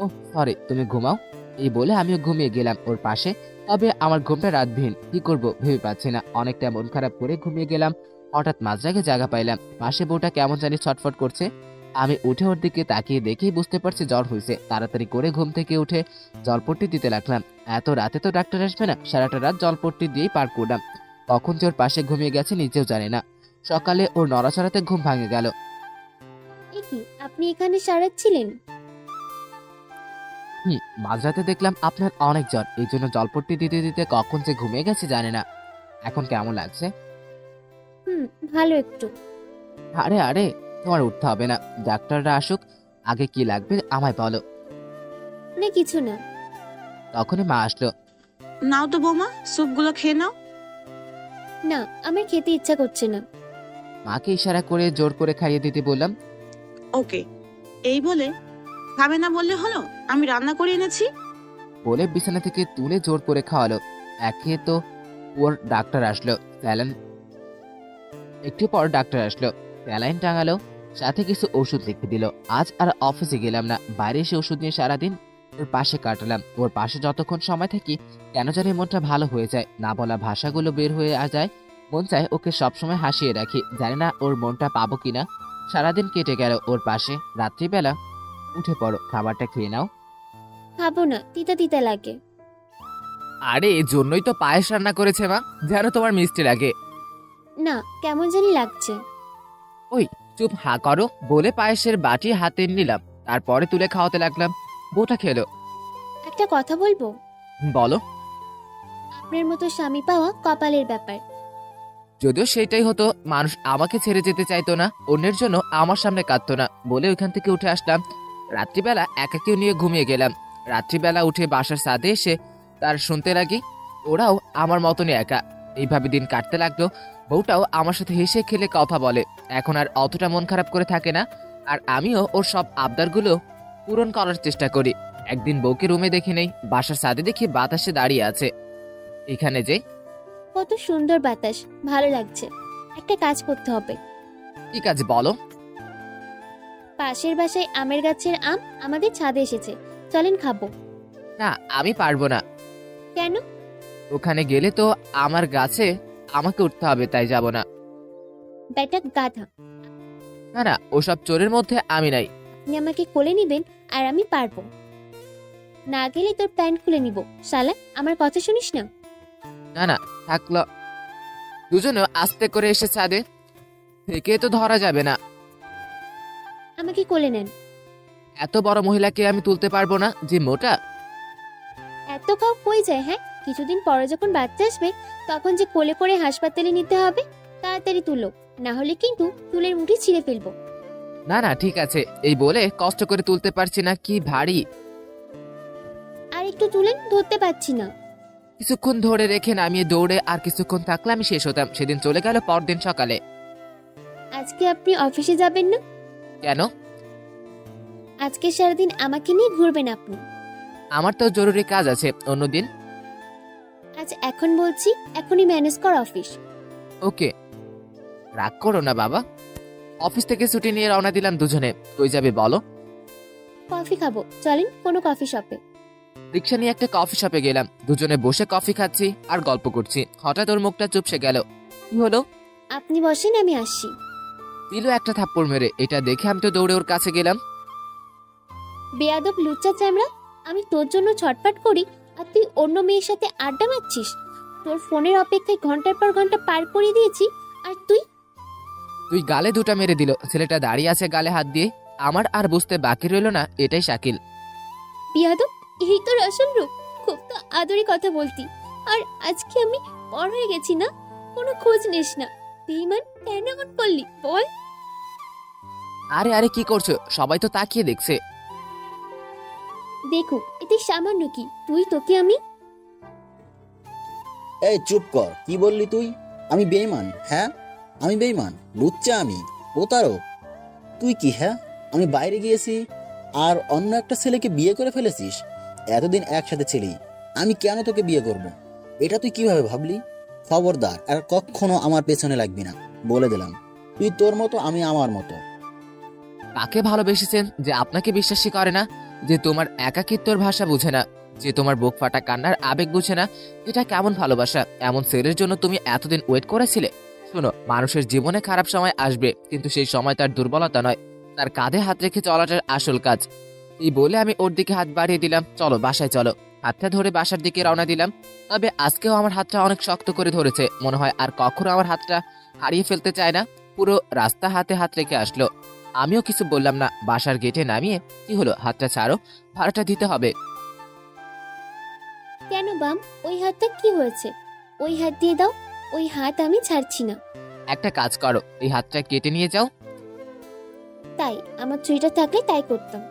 ওহ সরি, তুমি ঘুমাও। এই বলে আমিও ঘুমিয়ে গেলাম ওর পাশে। তবে আমার ঘুমটা রাতবিহীন, কি করব ভেবে পাচ্ছি না। অনেকটা মন খারাপ করে ঘুমিয়ে গেলাম। হঠাৎ মাঝরাগে জায়গা পাইলাম, পাশে বউটা কেমন জানি ছটফট করছে। আমি উঠে ওর দিকে তাকিয়ে দেখেই বুঝতে পারছি জ্বর হয়েছে। তাড়াতাড়ি করে ঘুম থেকে উঠে জলপট্টি দিতে লাগলাম। এত রাতে তো ডাক্তার আসবে না, সারাটা রাত জলপট্টি দিয়েই পার করলাম। কখন যে ওর পাশে ঘুমিয়ে গেছে নিজেও জানি না। সকালে ওর নড়াচড়াতে ঘুম ভাঙে গেল। এ কি, আপনি এখানে সারাচ্ছিলেন? মাঝরাতে দেখলাম আপনার অনেক জ্বর, এই জন্য জলপট্টি দিতে দিতে কখন যে ঘুমিয়ে গেছে জানি না। এখন কেমন লাগছে? ভালো একটু। আরে আরে, তোমার উঠতে হবে না, ডাক্তাররা আসুক। আগে কি লাগবে আমায় বলো। না কিছু না। তখনই মা আসলো। নাও তো বৌমা, স্যুপগুলো খেয়ে নাও। না, আমার খেতে ইচ্ছা করছে না। মাকে ইশারা করে জোর করে খাইয়ে দিতে বললাম। ওকে, এই বলে খাবে না বললে হলো, আমি রান্না করে এনেছি। বলে বিছানা থেকে তুলে জোর করে খাওয়ালো। একে তো ওর ডাক্তার আসলো, স্যালাইন। একটু পর ডাক্তার আসলো, স্যালাইন টাঙালো, সাথে কিছু ওষুধ লিখে দিল। আজ আর অফিসে গেলাম না, বাইরে এসে ওষুধ নিয়ে সারাদিন ওর পাশে কাটালাম। ওর পাশে যতক্ষণ সময় থাকি কেন জানি মনটা ভালো হয়ে যায়, না বলা ভাষাগুলো বের হয়ে যায়। মন চায় ওকে সবসময় হাসিয়ে রাখি, জানি না ওর মনটা পাবো কিনা। সারাদিন কেটে গেল ওর পাশে। রাত্রিবেলা উঠে পড়ো, খাবারটা খেয়ে নাও। খাবো না, তিতা তিতা লাগে। আরে এর জন্যই তো পায়েস রান্না করেছে মা, যেন তোমার মিষ্টি লাগে। না, কেমন জানি লাগছে। ওই চুপ হা করো, বলে পায়েসের বাটি হাতে নিলাম, তারপরে তুলে খাওয়াতে লাগলাম। বউটা খেলো। একটা কথা বলবো? বলো। আপনার মতো স্বামী পাওয়া কপালের ব্যাপার। যদিও সেটাই হতো, মানুষ আমাকে ছেড়ে যেতে চাইতো না, অন্যের জন্য আমার সামনে কাঁদতো না বলে ওইখান থেকে উঠে আসলাম। রাত্রিবেলা একাকেও নিয়ে ঘুমিয়ে গেলাম। রাত্রিবেলা উঠে বাসার ছাদে এসে তার শুনতে লাগি ওরাও আমার মতনই একা। এইভাবে দিন কাটতে লাগলো। বউটাও আমার সাথে হেসে খেলে কথা বলে, এখন আর অতটা মন খারাপ করে থাকে না। আর আমিও ওর সব আবদারগুলো পূরণ করার চেষ্টা করি। একদিন বউকে রুমে দেখি নেই, বাসার ছাদে দেখি বাতাসে দাঁড়িয়ে আছে। এখানে যে কত সুন্দর বাতাস, ভালো লাগছে। একটা কাজ করতে হবে। কি কাজ বলো? পাশের বাসায় আমের গাছের আম আমাদের ছাদে এসেছে, চলেন খাবো। না আমি পারবো না। কেন? ওখানে গেলে তো আমার গাছে আমাকে উঠতে হবে, তাই যাব না। বেটা গাধা, না না, ওসব চোরের মধ্যে আমি নাই। আপনি আমাকে কোলে নিবেন আর আমি পারবো না। গেলে তোর প্যান্ট খুলে নিব। শালা, আমার কথা শুনিস না? না না, থাকলো। দুজনে আস্তে করে এসে ছাদে থেকে তো ধরা যাবে না। আমাকে কোলে নেন। এত বড় মহিলাকে আমি তুলতে পারবো না, যে মোটা। এত খাও কই যায়? হ্যাঁ, কিছুদিন পরে যখন বাচ্চা আসবে তখন যে কোলে করে হাসপাতালে নিতে হবে। তাড়াতাড়ি তুলো, না হলে কিন্তু চুলের মুঠি ছিঁড়ে ফেলবো। না না ঠিক আছে, এই বলে কষ্ট করে তুলতে পারছি না, কি ভারী। আর একটু তুলেন, ধরতে পারছি না। কিছুক্ষণ ধরে রেখে নামিয়ে দৌড়ে আর কিছুক্ষণ থাকলে আমি শেষ হতাম। সেদিন চলে গেল পরদিন সকালে। আজকে আপনি অফিসে যাবেন না? কেন? আজকে সারাদিন আমাকে নিয়ে ঘুরবেন আপনি। আমার তো জরুরি কাজ আছে অন্যদিন। আজ এখন বলছি, এখনই ম্যানেজ কর অফিস। ওকে, রাগ করো না বাবা। অফিস থেকে ছুটি নিয়ে রওনা দিলাম দুজনে। কই যাবে বলো? কফি খাবো, চলেন কোনো কফি শপে। রিক্সা নিয়ে একটা কফি শপে গেলাম। দুজনে বসে কফি খাচ্ছি আর গল্প করছি। হঠাৎ ওর মুখটা চুপসে গেল। কি হলো? আপনি বসেন, আমি আসছি। দিল একটা থাপ্পড় মেরে। এটা দেখে আমি তো দৌড়ে ওর কাছে গেলাম। বেয়াদব লুচ্চা চামড়া, আমি তোর জন্য ছটফট করি আর তুই অন্য মেয়ের সাথে আড্ডা মারছিস। তোর ফোনের অপেক্ষায় ঘন্টার পর ঘন্টা পার করে দিয়েছি, আর তুই? তুই গালে দুটা মেরে দিল। ছেলেটা দাঁড়িয়ে আছে গালে হাত দিয়ে। আমার আর বুঝতে বাকি রইল না এটাই শাকিল। বেয়াদব, এই তোর আসল রূপ। খুব তো আদরে কথা বলতি, আর আজকে আমি বড় হয়ে গেছি না, কোনো খোঁজ নিস না। বেঈমান, কেন এমন করলি বল? আরে আরে কি করছো? সবাই তো তাকিয়ে দেখছে। দেখুক, এতে সামান্য কি? তুই, তোকে আমি। এই চুপ কর, কি বললি তুই? আমি বেঈমান? হ্যাঁ আমি বেঈমান, লুচ্চা, আমি প্রতারক। তুই কি? হ্যাঁ আমি বাইরে গিয়েছি আর অন্য একটা ছেলেকে বিয়ে করে ফেলেছিস? এতদিন একসাথে ছিলি, আমি কেন তোকে বিয়ে করব? এটা তুই কিভাবে ভাবলি? খবরদার, আর কখনো আমার পেছনে লাগবি না, বলে দিলাম। তুই তোর মতো, আমি আমার মতো। কাকে ভালোবেসেছেন যে আপনাকে বিশ্বাসই করে না, যে তোমার একাকিত্বর ভাষা বুঝে না, যে তোমার বুক ফাটা কান্নার আবেগ বুঝে না? এটা কেমন ভালোবাসা? এমন ছেলের জন্য তুমি এতদিন ওয়েট করেছিলে? শোনো, মানুষের জীবনে খারাপ সময় আসবে, কিন্তু সেই সময় তার দুর্বলতা নয়, তার কাঁধে হাত রেখে চলাটার আসল কাজ। এই বলে আমি ওর দিকে হাত বাড়িয়ে দিলাম, চলো বাসায় চলো। হাতটা ধরে বাসার দিকে রওনা দিলাম। তবে আজকেও আমার হাতটা অনেক শক্ত করে ধরেছে, মনে হয় আর কখনো আমার হাতটা হারিয়ে ফেলতে চায় না। পুরো রাস্তা হাতে হাত রেখে আসলো। আমিও কিছু বললাম না। বাসার গেটে নামিয়ে, কি হলো, হাতটা ছাড়ো, ভাড়াটা দিতে হবে। কেন বাম, ওই হাতটা কি হয়েছে? ওই হাত দিয়ে দাও। ওই হাত আমি ছাড়ছি না। একটা কাজ করো, এই হাতটা কেটে নিয়ে যাও। তাই আমার ছুরিটা থাকলে তাই করতাম।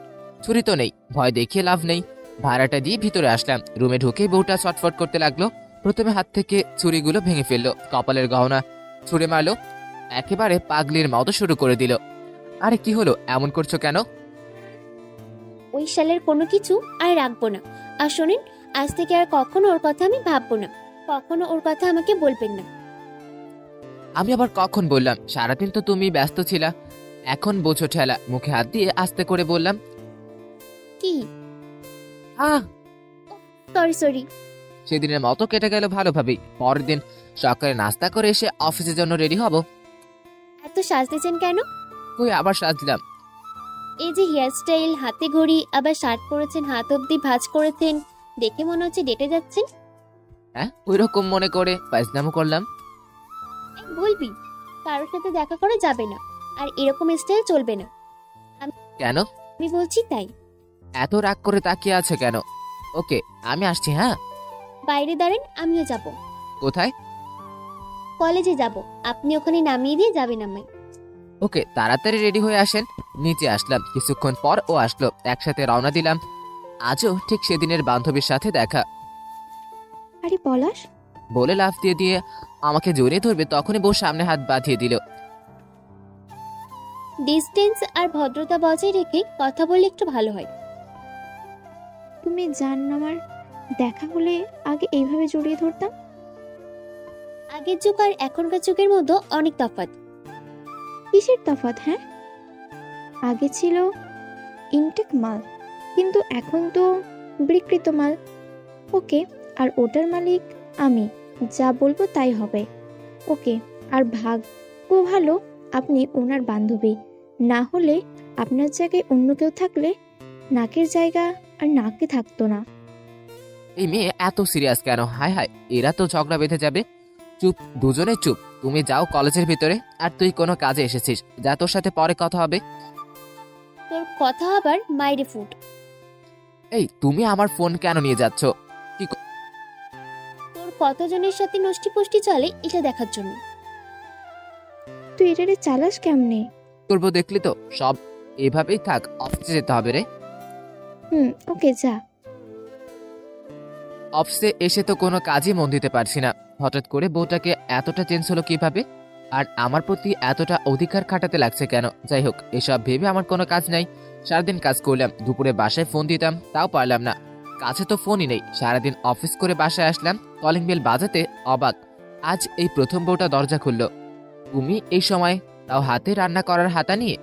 ছুরি তো নেই, ভয় দেখিয়ে লাভ নেই। ভাড়াটা দিয়ে ভিতরে আসলাম। রুমে ঢুকেই বউটা ছটফট করতে লাগলো। প্রথমে হাত থেকে ছুরিগুলো ভেঙে ফেললো, কপালের গহনা ছুঁড়ে মারলো, একেবারে পাগলির মতো শুরু করে দিল। আরে কি হলো, এমন করছো কেন? ওই শালের কোনো কিছু আর রাখবো না। আর শোনেন, আজ থেকে আর কখনো ওর কথা আমি ভাববো না। কখনো ওর কথা আমাকে বলবেন না। আমি আবার কখন বললাম? সারাদিন তো তুমি ব্যস্ত ছিলা। এখন বোঝো ঠেলা। মুখে হাত দিয়ে আস্তে করে বললাম, কি? আহ। সরি। সেদিনের মতো কেটে গেল ভালোভাবেই। পরের দিন সকালে নাস্তা করে এসে অফিসের জন্য রেডি হব। এত সাজতেছেন কেন? কই আবার সাজলাম? এই যে হেয়ার স্টাইল, হাতে ঘড়ি, আবার শার্ট পরেছেন, হাত অব্দি ভাঁজ করেছেন, দেখে মনে হচ্ছে ডেটে যাচ্ছেন। হ্যাঁ, ওই রকম মনে করে ফাজলামো করলাম। এই বলবি, কারোর সাথে দেখা করা যাবে না, আর এরকম স্টাইল চলবে না। কেন? আমি বলছি তাই। এত রাগ করে তাকিয়ে আছে কেন? ওকে, আমি আসছি। হ্যাঁ, বাইরে দাঁড়ান, আমিও যাব। কোথায়? কলেজে যাব, আপনি ওখানে নামিয়ে দিয়ে যাবেন আমায়। ওকে, তাড়াতাড়ি রেডি হয়ে আসেন। নিচে আসলাম। কিছুক্ষণ পর ও আসলো, একসাথে রওনা দিলাম। আজও ঠিক সেদিনের বান্ধবীর সাথে দেখা। আরে পলাশ, বলে লাফ দিয়ে দিয়ে আমাকে জড়িয়ে ধরবে, তখনই বউ সামনে হাত বাঁধিয়ে দিল। ডিস্টেন্স আর ভদ্রতা বজায় রেখে কথা বললে একটু ভালো হয়। তুমি জান না, আমার দেখা হলে আগে এইভাবে জড়িয়ে ধরতাম। আগের যুগ আর এখনকার যুগের মধ্যে অনেক তফাৎ। কিসের তফাৎ? হ্যাঁ, আগে ছিল ইনটেক মাল, কিন্তু এখন তো বিকৃত মাল। ওকে, আর ওটার মালিক আমি, যা বলবো তাই হবে। ওকে, আর ভাগ্য ভালো আপনি ওনার বান্ধবী, না হলে আপনার জায়গায় অন্য কেউ থাকলে নাকের জায়গা আর নাকে থাকতো না। এই মেয়ে এত সিরিয়াস কেন? হায় হায়, এরা তো ঝগড়া বেঁধে যাবে। চুপ, দুজনে চুপ। তুমি যাও কলেজের ভিতরে। আর তুই কোনো কাজে এসেছিস, যা, তোর সাথে পরে কথা হবে। তোর কথা আবার মাইরে ফুট। এই, তুমি আমার ফোন কেন নিয়ে যাচ্ছ? তোর কতজনের সাথে নষ্টি পুষ্টি চলে এটা দেখার জন্য। তুই এটারে চালাস কেমনে? করবো দেখলি তো, সব এভাবেই থাক। অফিসে যেতে হবে রে। ওকে যা। অফিসে এসে তো কোনো কাজই মন দিতে পারছি না। হঠাৎ করে বউটাকে এতটা চেঞ্জ হলো কিভাবে? আর আমার প্রতি এতটা অধিকার খাটাতে লাগছে কেন? যাই হোক, এসব ভেবে আমার কোনো কাজ নাই। সারাদিন কাজ করলাম, দুপুরে বাসায় ফোন দিতাম, তাও পারলাম না। কাছে তো ফোনই নেই। সারাদিন অফিস করে বাসায় আসলাম, কলিং বেল বাজাতে অবাক। আজ এই প্রথম বউটা দরজা খুললো। তুমি এই সময়, তাও হাতে রান্না করার হাতা নিয়ে।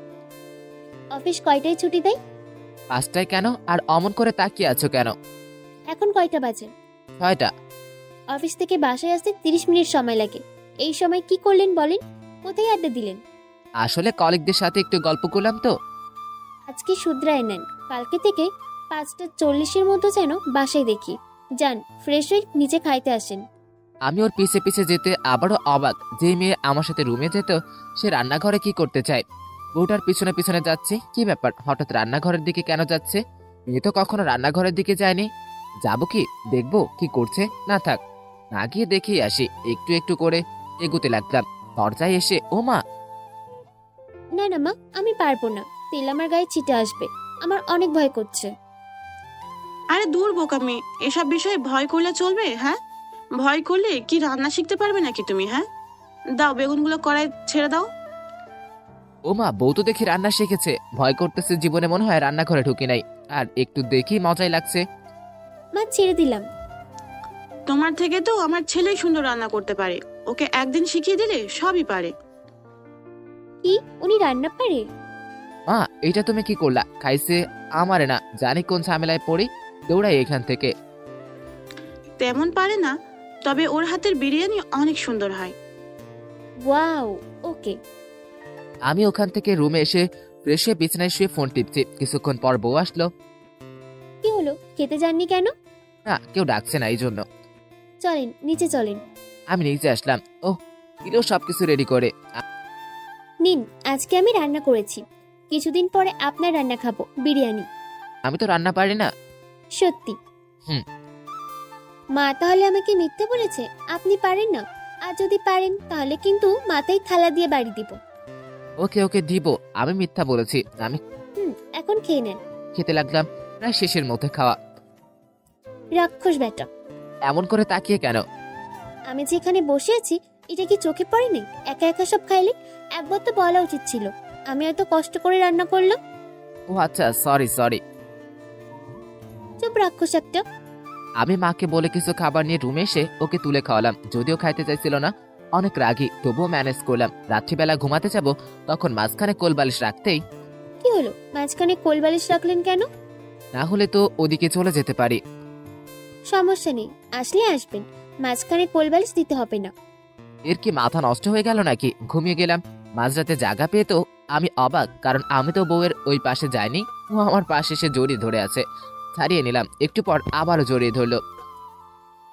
অফিস কয়টায় ছুটি দেয়? 5টায় কেন? আর অমন করে তাকিয়ে আছো কেন? এখন কয়টা বাজে? 6টা। অফিস থেকে বাসায় আসতে 30 মিনিট সময় লাগে। এই সময় কি করলেন বলেন? কোথায় আড্ডা দিলেন? আসলে কলিগদের সাথে একটু গল্প করলাম তো। আজকে শুধরায় নেন, কালকে থেকে 5:40-এর মধ্যে যেন বাসায় দেখি। যান, ফ্রেশ হয়ে নিচে খাইতে আসেন। আমি ওর পিছে পিছে যেতে আবারও অবাক। যে মেয়ে আমার সাথে রুমে যেত, সে রান্নাঘরে কি করতে চায়? বউটার পিছনে পিছনে যাচ্ছে, কি ব্যাপার? হঠাৎ রান্নাঘরের দিকে কেন যাচ্ছে? মেয়ে তো কখনো রান্নাঘরের দিকে যায়নি। যাবো কি, দেখবো কি করছে। না থাক, না গিয়ে দেখেই আসি। একটু একটু করে এগুতে লাগলাম। দরজায় এসে, ও মা! না না মা, আমি পারবো না। তেল আমার গায়ে ছিটে আসবে। আমার অনেক ভয় করছে। আরে দূর বোকামি, এসব বিষয়ে ভয় করলে চলবে? হ্যাঁ, ভয় করলে কি রান্না শিখতে পারবে নাকি তুমি? হ্যাঁ, দাও বেগুনগুলো কড়াই ছেড়ে দাও। ও মা, বউ তো দেখি রান্না শিখেছে। ভয় করতেছে, জীবনে মনে হয় রান্নাঘরে ঢুকি নাই। আর একটু দেখি মজাই লাগছে। মা ছেড়ে দিলাম। তোমার থেকে তো আমার ছেলেই সুন্দর রান্না করতে পারে, ওকে একদিন শিখিয়ে দিলে সবই পারে। কি উনি রান্না পারে? মা এটা তুমি কি করলা? খাইছে আমারে না, জানি কোন ঝামেলায় পড়ি, দৌড়াই এখান থেকে। তেমন পারে না, তবে ওর হাতের বিরিয়ানি অনেক সুন্দর হয়। ওয়াও, ওকে। আমি ওখান থেকে রুমে এসে ফ্রেশ হয়ে বিছানায় শুয়ে ফোন টিপছি। কিছুক্ষণ পর বউ আসলো। কি হলো, খেতে যাননি কেন? না, কেউ ডাকছে না এই জন্য। চলেন নিচে চলেন। আমি নিচে আসলাম। ওহ, দিল সবকিছু রেডি করে। নিন, আজকে আমি রান্না করেছি। কিছুদিন পরে আপনার রান্না খাবো, বিরিয়ানি। আমি তো রান্না পারি না। সত্যি। হুম। মা তাহলে আমাকে মিথ্যে বলেছে, আপনি পারেন না? আর যদি পারেন তাহলে কিন্তু মাথায় থালা দিয়ে বাড়ি দিব। ওকে ওকে দিব, আমি মিথ্যা বলেছি। আমি এখন খেয়ে নেন। খেতে লাগলাম। প্রায় শেষের মধ্যে খাওয়া। রাক্ষস বেটা। এমন করে তাকিয়ে কেন? আমি যে এখানে বসে আছি, এটা কি চোখে পড়েনি? একা একা সব খাইলে একবার তো বলা উচিত ছিল। আমি এত কষ্ট করে রান্না করলাম। ও আচ্ছা, সরি সরি। চুপ, রাক্ষস একটা। আমি মাকে বলে কিছু খাবার নিয়ে রুমে এসে ওকে তুলে খাওয়ালাম। যদিও খাইতে চাইছিল না, অনেক রাগী, তবুও ম্যানেজ করলাম। রাত্রিবেলা ঘুমাতে যাব, তখন মাঝখানে কোলবালিশ রাখতেই। কি হলো, মাঝখানে কোলবালিশ রাখলেন কেন? না হলে তো ওদিকে চলে যেতে পারি। সমস্যা নেই, আসলে আসবেন, মাঝখানে কোলবালিশ দিতে হবে না। এর কি মাথা নষ্ট হয়ে গেল নাকি? ঘুমিয়ে গেলাম। মাঝরাতে জাগা পেয়ে তো আমি অবাক, কারণ আমি তো বউয়ের ওই পাশে যাইনি। ও আমার পাশে এসে জড়িয়ে ধরে আছে। ছাড়িয়ে নিলাম, একটু পর আবারও জড়িয়ে ধরলো।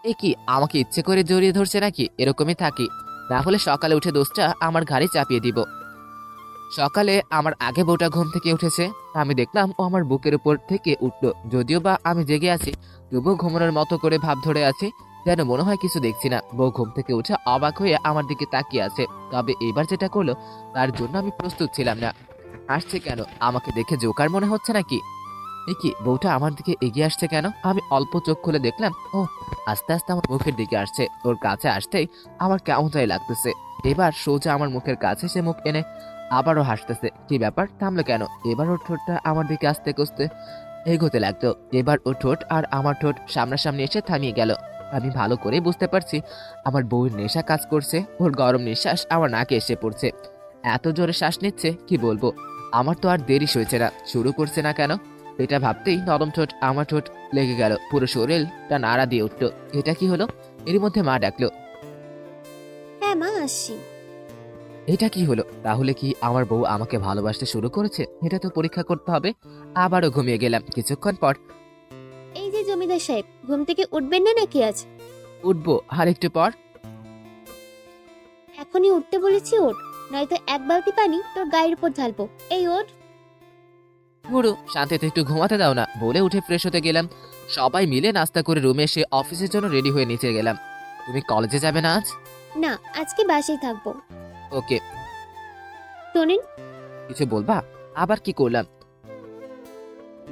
এ কি, আমাকে ইচ্ছে করে জড়িয়ে ধরছে নাকি? এরকমই থাকি, না হলে সকালে উঠে দোষটা আমার ঘাড়ে চাপিয়ে দিব। সকালে আমার আগে বউটা ঘুম থেকে উঠেছে। আমি দেখলাম ও আমার বুকের উপর থেকে উঠলো। যদিও বা আমি জেগে আছি, তবুও ঘুমানোর মতো করে ভাব ধরে আছে, যেন মনে হয় কিছু দেখছি না। বউ ঘুম থেকে উঠে অবাক হয়ে আমার দিকে তাকিয়ে আছে। তবে এবার যেটা করলো তার জন্য আমি প্রস্তুত ছিলাম না। আসছে কেন? আমাকে দেখে জোকার মনে হচ্ছে নাকি? এ কি, বউটা আমার দিকে এগিয়ে আসছে কেন? আমি অল্প চোখ খুলে দেখলাম ও আস্তে আস্তে আমার মুখের দিকে আসছে। ওর কাছে আসতেই আমার কেমনটাই লাগতেছে। এবার সোজা আমার মুখের কাছে সে মুখ এনে আবারও হাসতেছে। কি ব্যাপার, থামলো কেন? এবার ওর ঠোঁটটা আমার দিকে আস্তে কস্তে এগোতে লাগতো। এবার ওর ঠোঁট আর আমার ঠোঁট সামনাসামনি এসে থামিয়ে গেল। আমি ভালো করে বুঝতে পারছি আমার বউয়ের নেশা কাজ করছে। ওর গরম নিঃশ্বাস আমার নাকে এসে পড়ছে। এত জোরে শ্বাস নিচ্ছে কি বলবো। আমার তো আর দেরি সইছে না, শুরু করছে না কেন? এটা ভাবতেই নরম ঠোঁট আমার ঠোঁট লেগে গেল, পুরো শরীরটা নাড়া দিয়ে উঠলো। এটা কি হলো? এরই মধ্যে মা ডাকলো। হ্যাঁ মা, আসছি। এটা কি হলো? তাহলে কি আমার বউ আমাকে ভালোবাসতে শুরু করেছে? এটা তো পরীক্ষা করতে হবে। আবারও ঘুমিয়ে গেলাম। কিছুক্ষণ পর এই যে জমিদার সাহেব, ঘুম থেকে উঠবেন না নাকি আজ? উঠবো আর একটু পর। এখনই উঠতে বলেছি, ওঠ, নয়তো এক বালতি পানি তোর গায়ের উপর ঢালবো। এই ওঠ। গুরু, শান্তিতে একটু ঘুমাতে দাও না, বলে উঠে ফ্রেশ হতে গেলাম। সবাই মিলে নাস্তা করে রুমে এসে অফিসের জন্য রেডি হয়ে নিচে গেলাম। তুমি কলেজে যাবে না আজ? না, আজকে বাসায় থাকবো। ওকে। শোনেন, কিছু বলবা? আবার কি করলাম?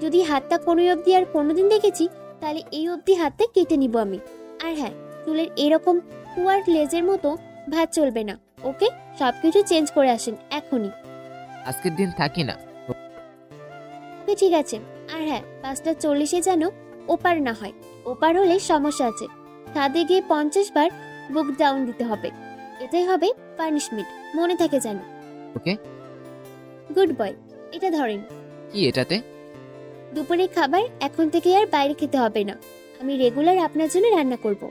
যদি হাতটা কোনো অবধি আর কোনোদিন দেখেছি, তাহলে এই অবধি হাতটা কেটে নিব আমি। আর হ্যাঁ, চুলের এরকম কুয়ার লেজের মতো ভাত চলবে না। ওকে, সবকিছু চেঞ্জ করে আসেন এখনই। আজকের দিন থাকি না। ওকে ঠিক আছে। আর হ্যাঁ, 5:40 যেন ওপার না হয়। ওপার হলে সমস্যা আছে। ছাদে গিয়ে 50 বার বুক ডাউন দিতে হবে। এটাই হবে পানিশমেন্ট, মনে থাকে যেন। ওকে। Good boy. এটা ধরেন। কি এটাতে? দুপুরের খাবার এখন থেকে আর বাইরে খেতে হবে না। আমি রেগুলার আপনার জন্য রান্না করব।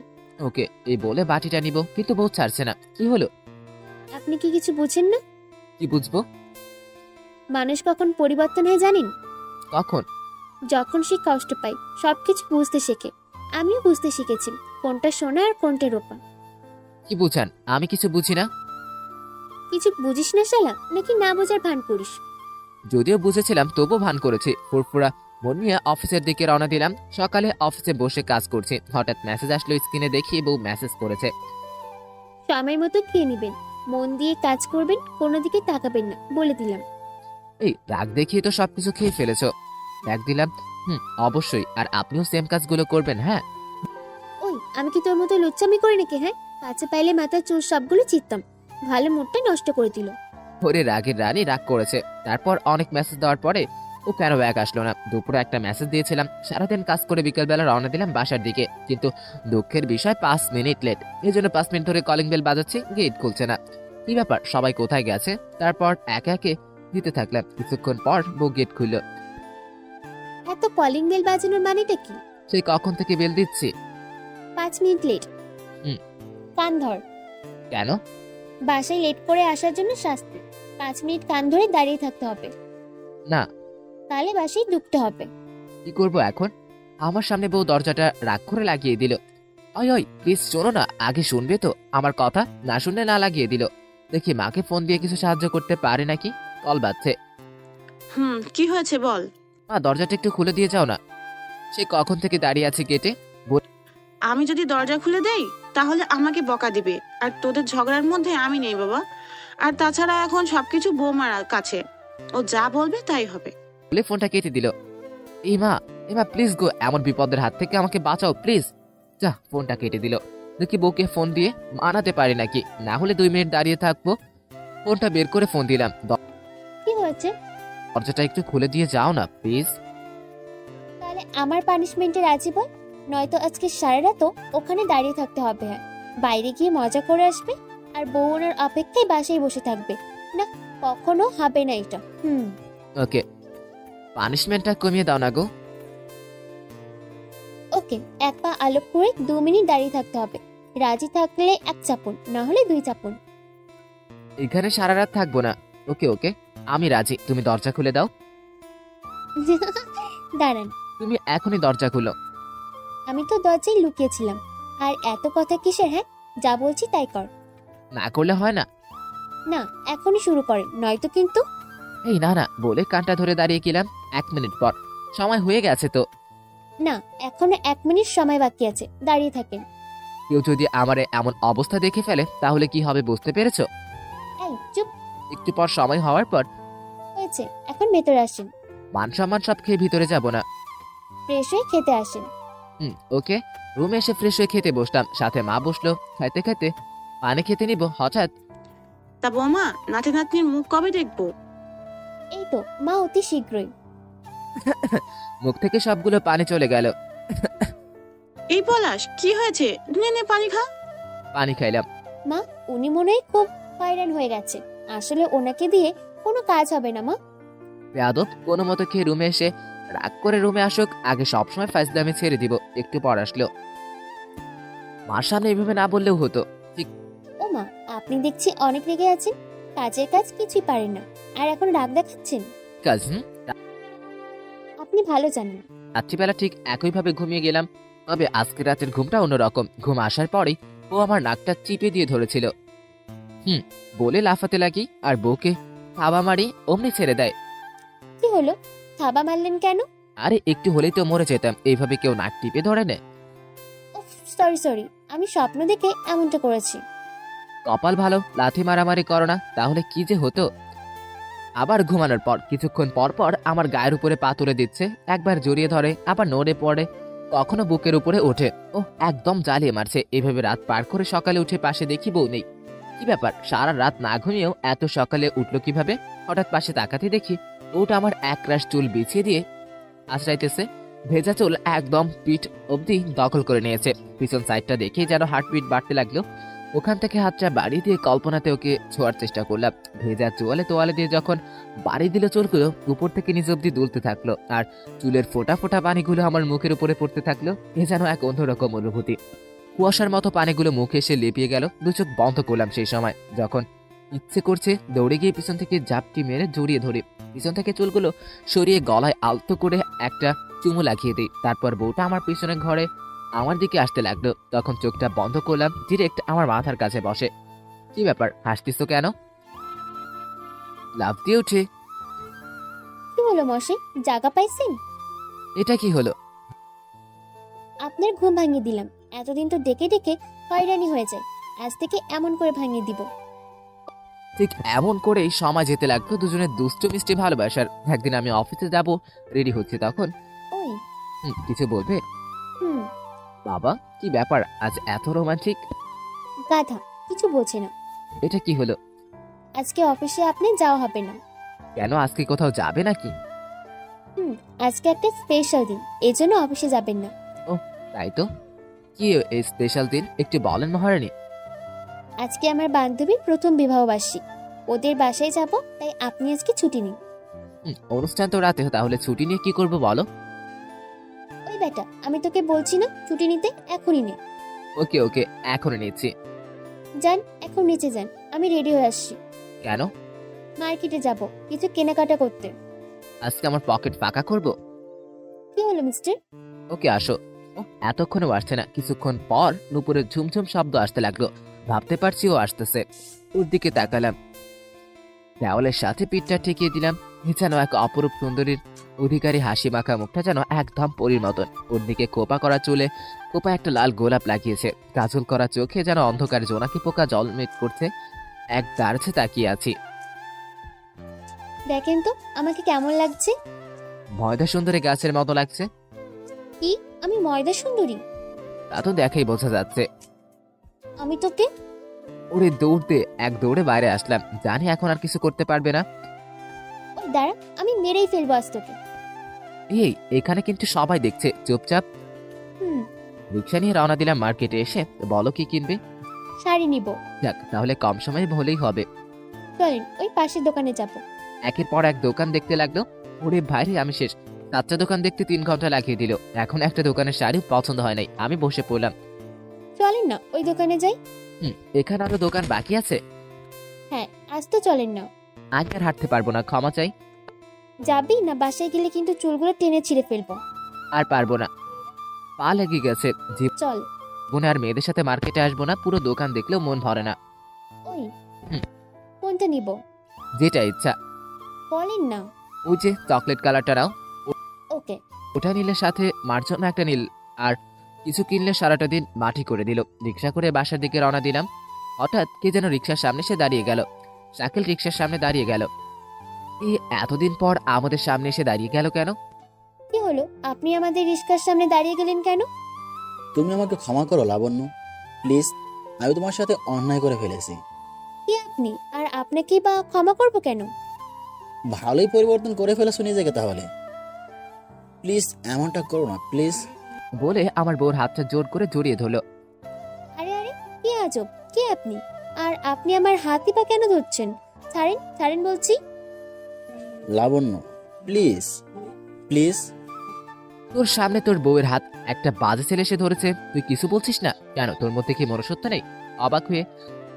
ওকে। এই বলে বাটিটা নিব, কিন্তু বউ ছাড়ছে না। কি হলো? আপনি কি কিছু বুঝেন না? কি বুঝবো? মানুষ কখন পরিবর্তন হয় জানেন? কখন? যখন সে কষ্ট পায়, সবকিছু বুঝতে শেখে। আমিও বুঝতে শিখেছি কোনটা সোনা আর কোনটা রূপা। কি বুঝান? আমি কিছু বুঝি না। কিছু বুঝিস না শালা, নাকি না বোঝার ভান করিস? যদিও বুঝেছিলাম, তবুও ভান করেছি। ফুরফুরা মন নিয়ে অফিসের দিকে রওনা দিলাম। সকালে অফিসে বসে কাজ করছি, হঠাৎ মেসেজ আসলো। স্ক্রিনে দেখি বউ মেসেজ করেছে। সময় মতো খেয়ে নিবেন, মন দিয়ে কাজ করবেন, কোনো দিকে তাকাবেন না, বলে দিলাম। এই রাগ দেখিয়ে তো সবকিছু খেয়ে ফেলেছো। ব্যাগ দিলাম। অবশ্যই। আর আপনিও সেম কাজগুলো করবেন। হ্যাঁ। ওই, আমি কি তোর মতো লুচ্চামি করি নাকি? হ্যাঁ, কাছে পাইলে মাথার চুল সবগুলো চিত্তাম। ভালো মুডটা নষ্ট করে দিল। ওরে রাগের রানী রাগ করেছে। তারপর অনেক মেসেজ দেওয়ার পরে ও কেন ব্যাগ আসলো না? দুপুরে একটা মেসেজ দিয়েছিলাম। সারাদিন কাজ করে বিকেলবেলা রওনা দিলাম বাসার দিকে, কিন্তু দুঃখের বিষয় 5 মিনিট লেট। এই জন্য 5 মিনিট ধরে কলিং বেল বাজাচ্ছি, গেট খুলছে না। কি ব্যাপার, সবাই কোথায় গেছে? তারপর একে একে দিতে থাকলাম। কিছুক্ষণ পর বউ গেট খুললো। এত কলিং বেল বাজানোর মানেটা কি? সেই কখন থেকে বেল দিচ্ছি। 5 মিনিট লেট। হুম। কান ধর। কেন? বাসায় লেট করে আসার জন্য শাস্তি। 5 মিনিট কান ধরে দাঁড়িয়ে থাকতে হবে, না। তাহলে বাসায় ঢুকতে হবে। কি করবো এখন? আমার সামনে বউ দরজাটা রাগ করে লাগিয়ে দিল। ওই ওই প্লিজ শোনো না, আগে শুনবে তো আমার কথা? না শুনলে না লাগিয়ে দিল। দেখি মাকে ফোন দিয়ে কিছু সাহায্য করতে পারে নাকি। কল বাজছে। কি হয়েছে বল। মা দরজাটা একটু খুলে দিয়ে যাও না। সে কখন থেকে দাঁড়িয়ে আছে গেটে। আমি যদি দরজা খুলে দেই তাহলে আমাকে বকা দিবে, আর তোদের ঝগড়ার মধ্যে আমি নেই বাবা। আর তাছাড়া এখন সবকিছু বৌমার কাছে, ও যা বলবে তাই হবে। বলে ফোনটা কেটে দিল। এই মা প্লিজ গো, এমন বিপদের হাত থেকে আমাকে বাঁচাও প্লিজ। যা, ফোনটা কেটে দিল। দেখি বউকে ফোন দিয়ে মানাতে পারি নাকি, না হলে 2 মিনিট দাঁড়িয়ে থাকবো। ফোনটা বের করে ফোন দিলাম। কি হয়েছে? দরজাটা একটু খুলে দিয়ে যাও না প্লিজ। তাহলে আমার পানিশমেন্টে রাজি বল, নয়তো আজকে সারা রাতও ওখানে দাঁড়িয়ে থাকতে হবে। হ্যাঁ, বাইরে গিয়ে মজা করে আসবে আর বউ ওনার অপেক্ষায় বাসায় বসে থাকবে না। কখনো হবে না এটা। ওকে, পানিশমেন্টটা কমিয়ে দাও না গো। ওকে, এক পা আলোক করে 2 মিনিট দাঁড়িয়ে থাকতে হবে। রাজি থাকলে 1 চাপুন, না হলে 2 চাপুন। এখানে সারা রাত থাকবো না। ওকে ওকে, আমি রাজি, তুমি দরজা খুলে দাও। দাঁড়ান, তুমি এখনই দরজা খুলো। আমি তো দরজায় লুকিয়েছিলাম। আর এত কথা কিসের? হ্যাঁ, যা বলছি তাই কর। না করলে হয় না। না, এখনই শুরু করেন, নয়তো কিন্তু। এই না না বলে কানটা ধরে দাঁড়িয়ে গেলাম। 1 মিনিট পর। সময় হয়ে গেছে তো। না, এখনো 1 মিনিট সময় বাকি আছে, দাঁড়িয়ে থাকেন। কেউ যদি আমারে এমন অবস্থা দেখে ফেলে তাহলে কি হবে বুঝতে পেরেছো? এই চুপ। একটু পর সময় হওয়ার পর হয়েছে, এখন ভেতরে আসেন। মান সম্মান সব খেয়ে ভিতরে যাব না। ফ্রেশ হয়ে খেতে আসেন। ওকে। রুমে এসে ফ্রেশ হয়ে খেতে বসলাম, সাথে মা বসলো। খাইতে খাইতে পানি খেতে নিব, হঠাৎ তা বৌমা, নাতি নাতনির মুখ কবে দেখবো? এই তো মা, অতি শীঘ্রই। মুখ থেকে সবগুলো পানি চলে গেল। এই পলাশ, কি হয়েছে? নে নে পানি খা। পানি খাইলাম। মা, উনি মনে হয় খুব হয়রান হয়ে গেছে। আসলে ওনাকে দিয়ে কোনো কাজ হবে না মা। বেয়াদব, কোনো মতো খেয়ে রুমে এসে রাগ করে রুমে আসুক, আগে সবসময় ফাইজলামি ছেড়ে দিব। একটু পর আসলো। মার সামনে এইভাবে না বললেও হতো। ও মা, আপনি দেখছি অনেক রেগে আছেন। কাজের কাজ কিছুই পারেন না, আর এখন রাগ দেখাচ্ছেন। কাজ আপনি ভালো জানেন। রাত্রিবেলা ঠিক একইভাবে ঘুমিয়ে গেলাম। তবে আজকে রাতের ঘুমটা অন্যরকম। ঘুম আসার পরেই ও আমার নাকটা চিপে দিয়ে ধরেছিল। বলে লাফাতে লাগি, আর বউকে থাবা মারি, অমনি ছেড়ে দেয়। কি হলো? থাবা মারলেন কেন? আরে একটু হলেই তো মরে যেতাম, এইভাবে কেউ নাক টিপে ধরে নেয়? সরি, আমি স্বপ্ন দেখে এমনটা করেছি। কপাল ভালো, লাথি মারামারি করো না, তাহলে কি যে হতো। আবার ঘুমানোর পর কিছুক্ষণ পর পর আমার গায়ের উপরে পা তুলে দিচ্ছে। একবার জড়িয়ে ধরে, আবার নড়ে পড়ে, কখনো বুকের উপরে ওঠে। ও একদম জ্বালিয়ে মারছে। এভাবে রাত পার করে সকালে উঠে পাশে দেখি বউ নেই। কি ব্যাপার, সারা রাত না ঘুমিয়েও এত সকালে উঠলো কিভাবে? হঠাৎ পাশে তাকাতে দেখি ওটা আমার এক রাশ চুল বিছিয়ে দিয়ে আশ্রাইতেছে। ভেজা চুল একদম পিঠ অবধি দখল করে নিয়েছে। পিছন সাইডটা দেখে যেন হার্টবিট বাড়তে লাগলো। ওখান থেকে হাতটা বাড়ি দিয়ে কল্পনাতে ওকে ছোঁয়ার চেষ্টা করলাম। ভেজা তোয়ালে দিয়ে যখন বাড়ি দিল, চুলগুলো উপর থেকে নিচ অব্দি দুলতে থাকলো, আর চুলের ফোঁটা ফোঁটা পানিগুলো আমার মুখের উপরে পড়তে থাকলো। এ যেন এক অন্যরকম অনুভূতি। কুয়াশার মতো পানিগুলো মুখে এসে লেপিয়ে গেল। 2 চোখ বন্ধ করলাম সেই সময়, যখন ইচ্ছে করছে দৌড়ে গিয়ে পিছন থেকে জাপটি মেরে জড়িয়ে ধরে পিছন থেকে চুলগুলো সরিয়ে গলায় আলতো করে একটা চুমু লাগিয়ে দিই। তারপর বউটা আমার পিছনের ঘরে আমার দিকে আসতে লাগলো। তখন চোখটা বন্ধ করলাম, ডিরেক্ট আমার মাথার কাছে বসে। কি ব্যাপার, হাসতিস কেন? লাফ দিয়ে উঠে, কি হলো মশাই, জায়গা পাইছেন? এটা কি হলো? আপনার ঘুম ভাঙিয়ে দিলাম। এতদিন তো ডেকে ডেকে হয়রানি হয়ে যায়, আজ থেকে এমন করে ভাঙিয়ে দিব। ঠিক এমন করেই সময় যেতে লাগলো দুজনের দুষ্টু মিষ্টি ভালোবাসার। একদিন আমি অফিসে যাব, রেডি হচ্ছে, তখন ওই কিছু বলবে? হুম বাবা, কি ব্যাপার আজ এত রোমান্টিক? গাধা, কিছু বোঝে না। এটা কি হলো? আজকে অফিসে আপনি যাওয়া হবে না। কেন, আজকে কোথাও যাবে নাকি? আজকে একটা স্পেশাল দিন, এজন্য অফিসে যাবেন না। তাই তো, কি এই স্পেশাল দিন একটু বলেন মহারানী। আজকে আমার বান্ধবীর প্রথম বিবাহবার্ষিক, ওদের বাসায় যাব, তাই আপনি আজকে ছুটি নিন। অনুষ্ঠান তো রাতে, তাহলে ছুটি নিয়ে কি করবো বলো। ওই বেটা, আমি তোকে বলছি না ছুটি নিতে, এখনই নে। ওকে ওকে, এখনই নিচ্ছি। যান, এখন নিচে যান, আমি রেডি হয়ে আসছি। কেন? মার্কেটে যাব কিছু কেনাকাটা করতে। আজকে আমার পকেট ফাঁকা করবো। কি হলো মিস্টার? ওকে আসো। ও এতক্ষণও আসছে না, কিছুক্ষণ পর নুপুরের ঝুমঝুম শব্দ আসতে লাগলো। ভাবতে পারছি ও আসতেছে। ওর দিকে তাকালাম, দেওয়ালের সাথে পিঠটা ঠেকিয়ে দিলাম। যেন এক অপরূপ সুন্দরীর অধিকারী হাসি মাখা মুখটা যেন একদম পরীর মতন। ওর দিকে কোপা করা চুলে কোপা একটা লাল গোলাপ লাগিয়েছে, কাজল করা চোখে যেন অন্ধকার জোনাকি পোকা জলমিট করছে। এক দাঁড়ছে তাকিয়ে আছি। দেখেন তো আমাকে কেমন লাগছে। ময়দা সুন্দরী গাছের মতো লাগছে। কি আমি ময়দা সুন্দরী? তা তো দেখাই বোঝা যাচ্ছে। আমি তোকে ওরে দৌড়তে এক দৌড়ে বাইরে আসলাম, জানি এখন আর কিছু করতে পারবে না। ওই দাঁড়া, আমি মেরেই ফেলবো আজ তোকে। এই এখানে কিন্তু সবাই দেখছে, চুপচাপ। হুম, রিক্সা নিয়ে রওনা দিলাম মার্কেটে। এসে বলো কি কিনবে। শাড়ি নিব। যাক, তাহলে কম সময়ে হলেই হবে। চলেন ওই পাশের দোকানে যাব। একের পর এক দোকান দেখতে লাগলো। ওরে ভাইরে, আমি শেষ। 7টা দোকান দেখতে 3 ঘন্টা লাগিয়ে দিল। এখন একটা দোকানের শাড়ি পছন্দ হয় নাই, আমি বসে পড়লাম। চলেন না ওই দোকানে যাই। এখানে আরো দোকান বাকি আছে। হ্যাঁ, আজ তো চলেন না। আজ আর হাঁটতে পারবো না, ক্ষমা চাই। যাবি না? বাসায় গেলে কিন্তু চুলগুলো টেনে ছিঁড়ে ফেলবো। আর পারবো না, পা লেগে গেছে। চল। জীবনে আর মেয়েদের সাথে মার্কেটে আসবো না, পুরো দোকান দেখলেও মন ভরে না। ওই হুম। কোনটা নিব যেটা ইচ্ছা। বলেন না। ওই যে চকলেট কালারটা নাও। ওকে। ওটা নিলে সাথে মার জন্য একটা নীল, আর কিছু কিনলে সারাটা দিন মাটি করে দিল। রিক্সা করে বাসার দিকে রওনা দিলাম। হঠাৎ কে যেন রিক্সার সামনে সে দাঁড়িয়ে গেল। শাকিল রিক্সার সামনে দাঁড়িয়ে গেল। এই এতদিন পর আমাদের সামনে এসে দাঁড়িয়ে গেল কেন? কি হলো, আপনি আমাদের রিস্কার সামনে দাঁড়িয়ে গেলেন কেন? তুমি আমাকে ক্ষমা করো লাবণ্য, প্লিজ। আমি তোমার সাথে অন্যায় করে ফেলেছি। কি আপনি আর আপনাকেই বা ক্ষমা করব কেন? ভালোই পরিবর্তন করে ফেলেছো নিজেকে, তাহলে প্লিজ এমনটা করো না, প্লিজ। বলে আমার বউর হাতটা জোর করে জড়িয়ে ধরলো। আরে আরে, কি আজব, কে আপনি? আর আপনি আমার হাতই বা কেন ধরছেন? ছাড়েন ছাড়েন বলছি। লাবণ্য, প্লিজ প্লিজ। তোর সামনে তোর বউয়ের হাত একটা বাজে ছেলে এসে ধরেছে, তুই কিছু বলছিস না কেন? তোর মধ্যে কি মনুষ্যত্ব নেই? অবাক হয়ে,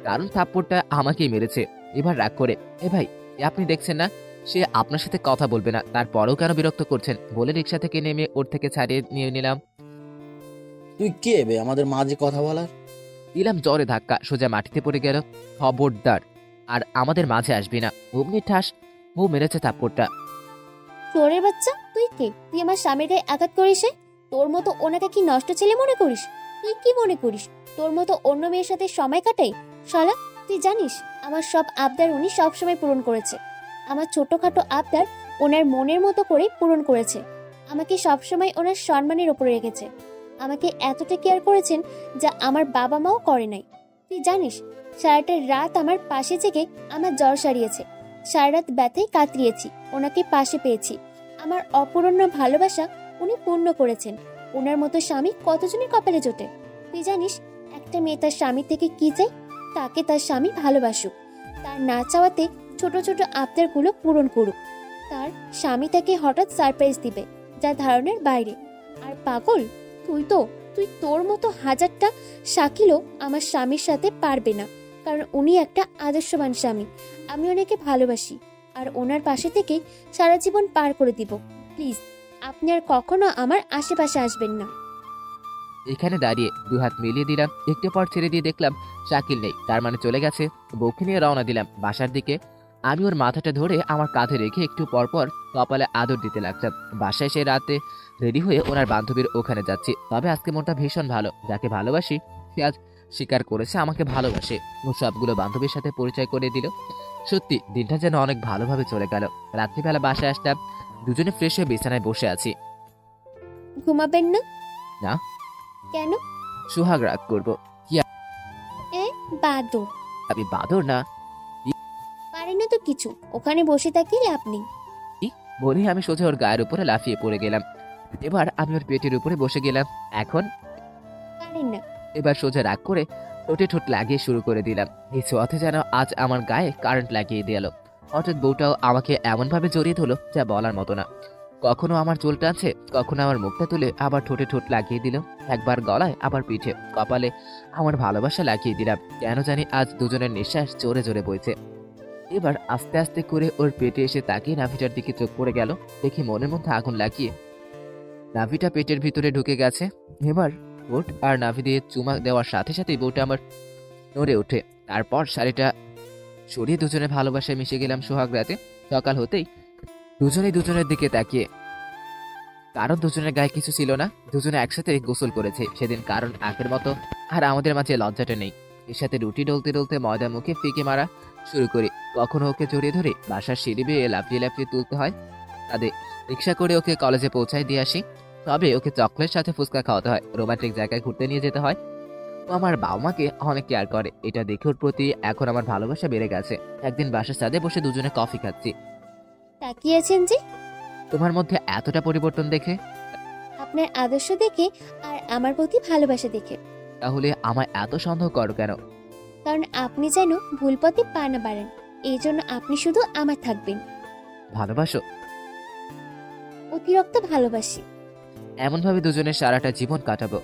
কারণ থাপ্পড়টা আমাকেই মেরেছে। এবার রাগ করে, এ ভাই, এ আপনি দেখছেন না সে আপনার সাথে কথা বলবে না, তারপরেও কেন বিরক্ত করছেন? বলে রিক্সা থেকে নেমে ওর থেকে ছাড়িয়ে নিয়ে নিলাম। তুই কে বে আমাদের মাঝে কথা বলার? দিলাম জোরে ধাক্কা, সোজা মাটিতে পড়ে গেল। খবরদার আর আমাদের মাঝে আসবি না। অমনি ঠাস বউ মেরেছে থাপ্পড়টা। চোরের বাচ্চা, তুই কে? তুই আমার স্বামীর গায়ে আঘাত করিস? তোর মতো ওনাকে কি নষ্ট ছেলে মনে করিস? তুই কি মনে করিস তোর মতো অন্য মেয়ের সাথে সময় কাটাই? শালা, তুই জানিস আমার সব আবদার উনি সবসময় পূরণ করেছে। আমার ছোটখাটো আবদার ওনার মনের মতো করে পূরণ করেছে। আমাকে সবসময় ওনার সম্মানের ওপরে রেখেছে। আমাকে এতটা কেয়ার করেছেন যা আমার বাবা মাও করে নাই। তুই জানিস সারাটা রাত আমার পাশে জেগে আমার জ্বর সারিয়েছে। সারা রাত ব্যথায় কাতরিয়েছি, ওনাকে পাশে পেয়েছি। আমার অপূরণীয় ভালোবাসা উনি পূর্ণ করেছেন। ওনার মতো স্বামী কতজনের কপালে জোটে? তুই জানিস একটা মেয়ে তার স্বামী থেকে কি চাই? তাকে তার স্বামী ভালোবাসুক, তার না চাওয়াতে ছোট ছোট আবদারগুলো পূরণ করুক। তার স্বামী তাকে হঠাৎ সারপ্রাইজ দিবে যা ধারণের বাইরে। আর পাগল, তুই তোর মতো হাজারটা শাকিলও আমার স্বামীর সাথে পারবে না, কারণ উনি একটা আদর্শবান স্বামী। আমি ওনাকে ভালোবাসি আর ওনার পাশে থেকে সারা জীবন পার করে দিব। প্লিজ, আপনি আর কখনো আমার আশেপাশে আসবেন না। এখানে দাঁড়িয়ে দু হাত মিলিয়ে দিলাম। একটু পর ছেড়ে দিয়ে দেখলাম শাকিল নেই, তার মানে চলে গেছে। বউকে নিয়ে রওনা দিলাম বাসার দিকে। আমি ওর মাথাটা ধরে আমার কাঁধে রেখে একটু পরপর কপালে আদর দিতে লাগতাম। বাসায় সে রাতে রেডি হয়ে ওনার বান্ধবীর ওখানে যাচ্ছি। তবে আজকে মনটা ভীষণ ভালো, যাকে ভালোবাসি সে আজ স্বীকার করেছে আমাকে ভালোবাসে। ও সবগুলো বান্ধবীর সাথে পরিচয় করে দিল। সত্যি দিনটা যেন অনেক ভালোভাবে চলে গেল। রাত্রিবেলা বাসায় আসলাম, দুজনে ফ্রেশ হয়ে বিছানায় বসে আছি। ঘুমাবেন না? না। কেন? সোহাগ রাগ করবো। বাদর। আমি বাদর না। পারেন না তো কিছু, ওখানে বসে থাকি আপনি। বলেই আমি সোজা ওর গায়ের উপরে লাফিয়ে পড়ে গেলাম। এবার আমি ওর পেটের উপরে বসে গেলাম। এখন পারেন না। এবার সোজা রাগ করে ঠোঁটে ঠোঁট লাগিয়ে শুরু করে দিলাম। এই ছোঁয়াতে যেন আজ আমার গায়ে কারেন্ট লাগিয়ে দিল। হঠাৎ বউটাও আমাকে এমনভাবে জড়িয়ে ধরলো যা বলার মতো না। কখনো আমার চুল টানছে, কখনো আমার মুখটা তুলে আবার ঠোঁটে ঠোঁট লাগিয়ে দিল। একবার গলায়, আবার পিঠে, কপালে আমার ভালোবাসা লাগিয়ে দিলাম। কেন জানি আজ দুজনের নিঃশ্বাস জোরে জোরে বইছে। এবার আস্তে আস্তে করে ওর পেটে এসে তাকিয়ে নাভিটার দিকে চোখ পড়ে গেল। দেখি মনের মধ্যে আগুন লাগিয়ে নাভিটা পেটের ভিতরে ঢুকে গেছে। এবার ঠোঁট আর নাভি দিয়ে চুমা দেওয়ার সাথে সাথেই বউটা আমার নড়ে ওঠে। তারপর শাড়িটা সরিয়ে দুজনে ভালোবাসায় মিশে গেলাম সোহাগ রাতে। সকাল হতেই দুজনেই দুজনের দিকে তাকিয়ে, কারণ দুজনের গায়ে কিছু ছিল না, দুজনে একসাথে গোসল করেছে সেদিন। কারণ আগের মতো আর আমাদের মাঝে লজ্জাটা নেই। এর সাথে রুটি ডলতে ডলতে ময়দা মুখে ফিকে মারা শুরু করি। কখনো ওকে জড়িয়ে ধরে বাসার সিঁড়ি বেয়ে লাফিয়ে লাফিয়ে তুলতে হয়। তাদের রিক্সা করে ওকে কলেজে পৌঁছায় দিয়ে আসি। তবে ওকে চকলেট সাথে ফুচকা খাওয়াতে হয়, রোমান্টিক জায়গায় ঘুরতে নিয়ে যেতে হয়। ও আমার বাবা মাকে অনেক কেয়ার করে। এটা দেখে ওর প্রতি এখন আমার ভালোবাসা বেড়ে গেছে। একদিন বাসার ছাদে বসে দুজনে কফি খাচ্ছি। তাকিয়েছেন যে? তোমার মধ্যে এতটা পরিবর্তন দেখে? আপনার আদর্শ দেখে আর আমার প্রতি ভালোবাসা দেখে। তাহলে আমায় এত সন্দেহ করো কেন? কারণ আপনি যেন ভুল পথে পা না বাড়েন, এই জন্য আপনি শুধু আমার থাকবেন। ভালোবাসো? অতিরিক্ত ভালোবাসি। এমনভাবে দুজনে সারাটা জীবন কাটাবো।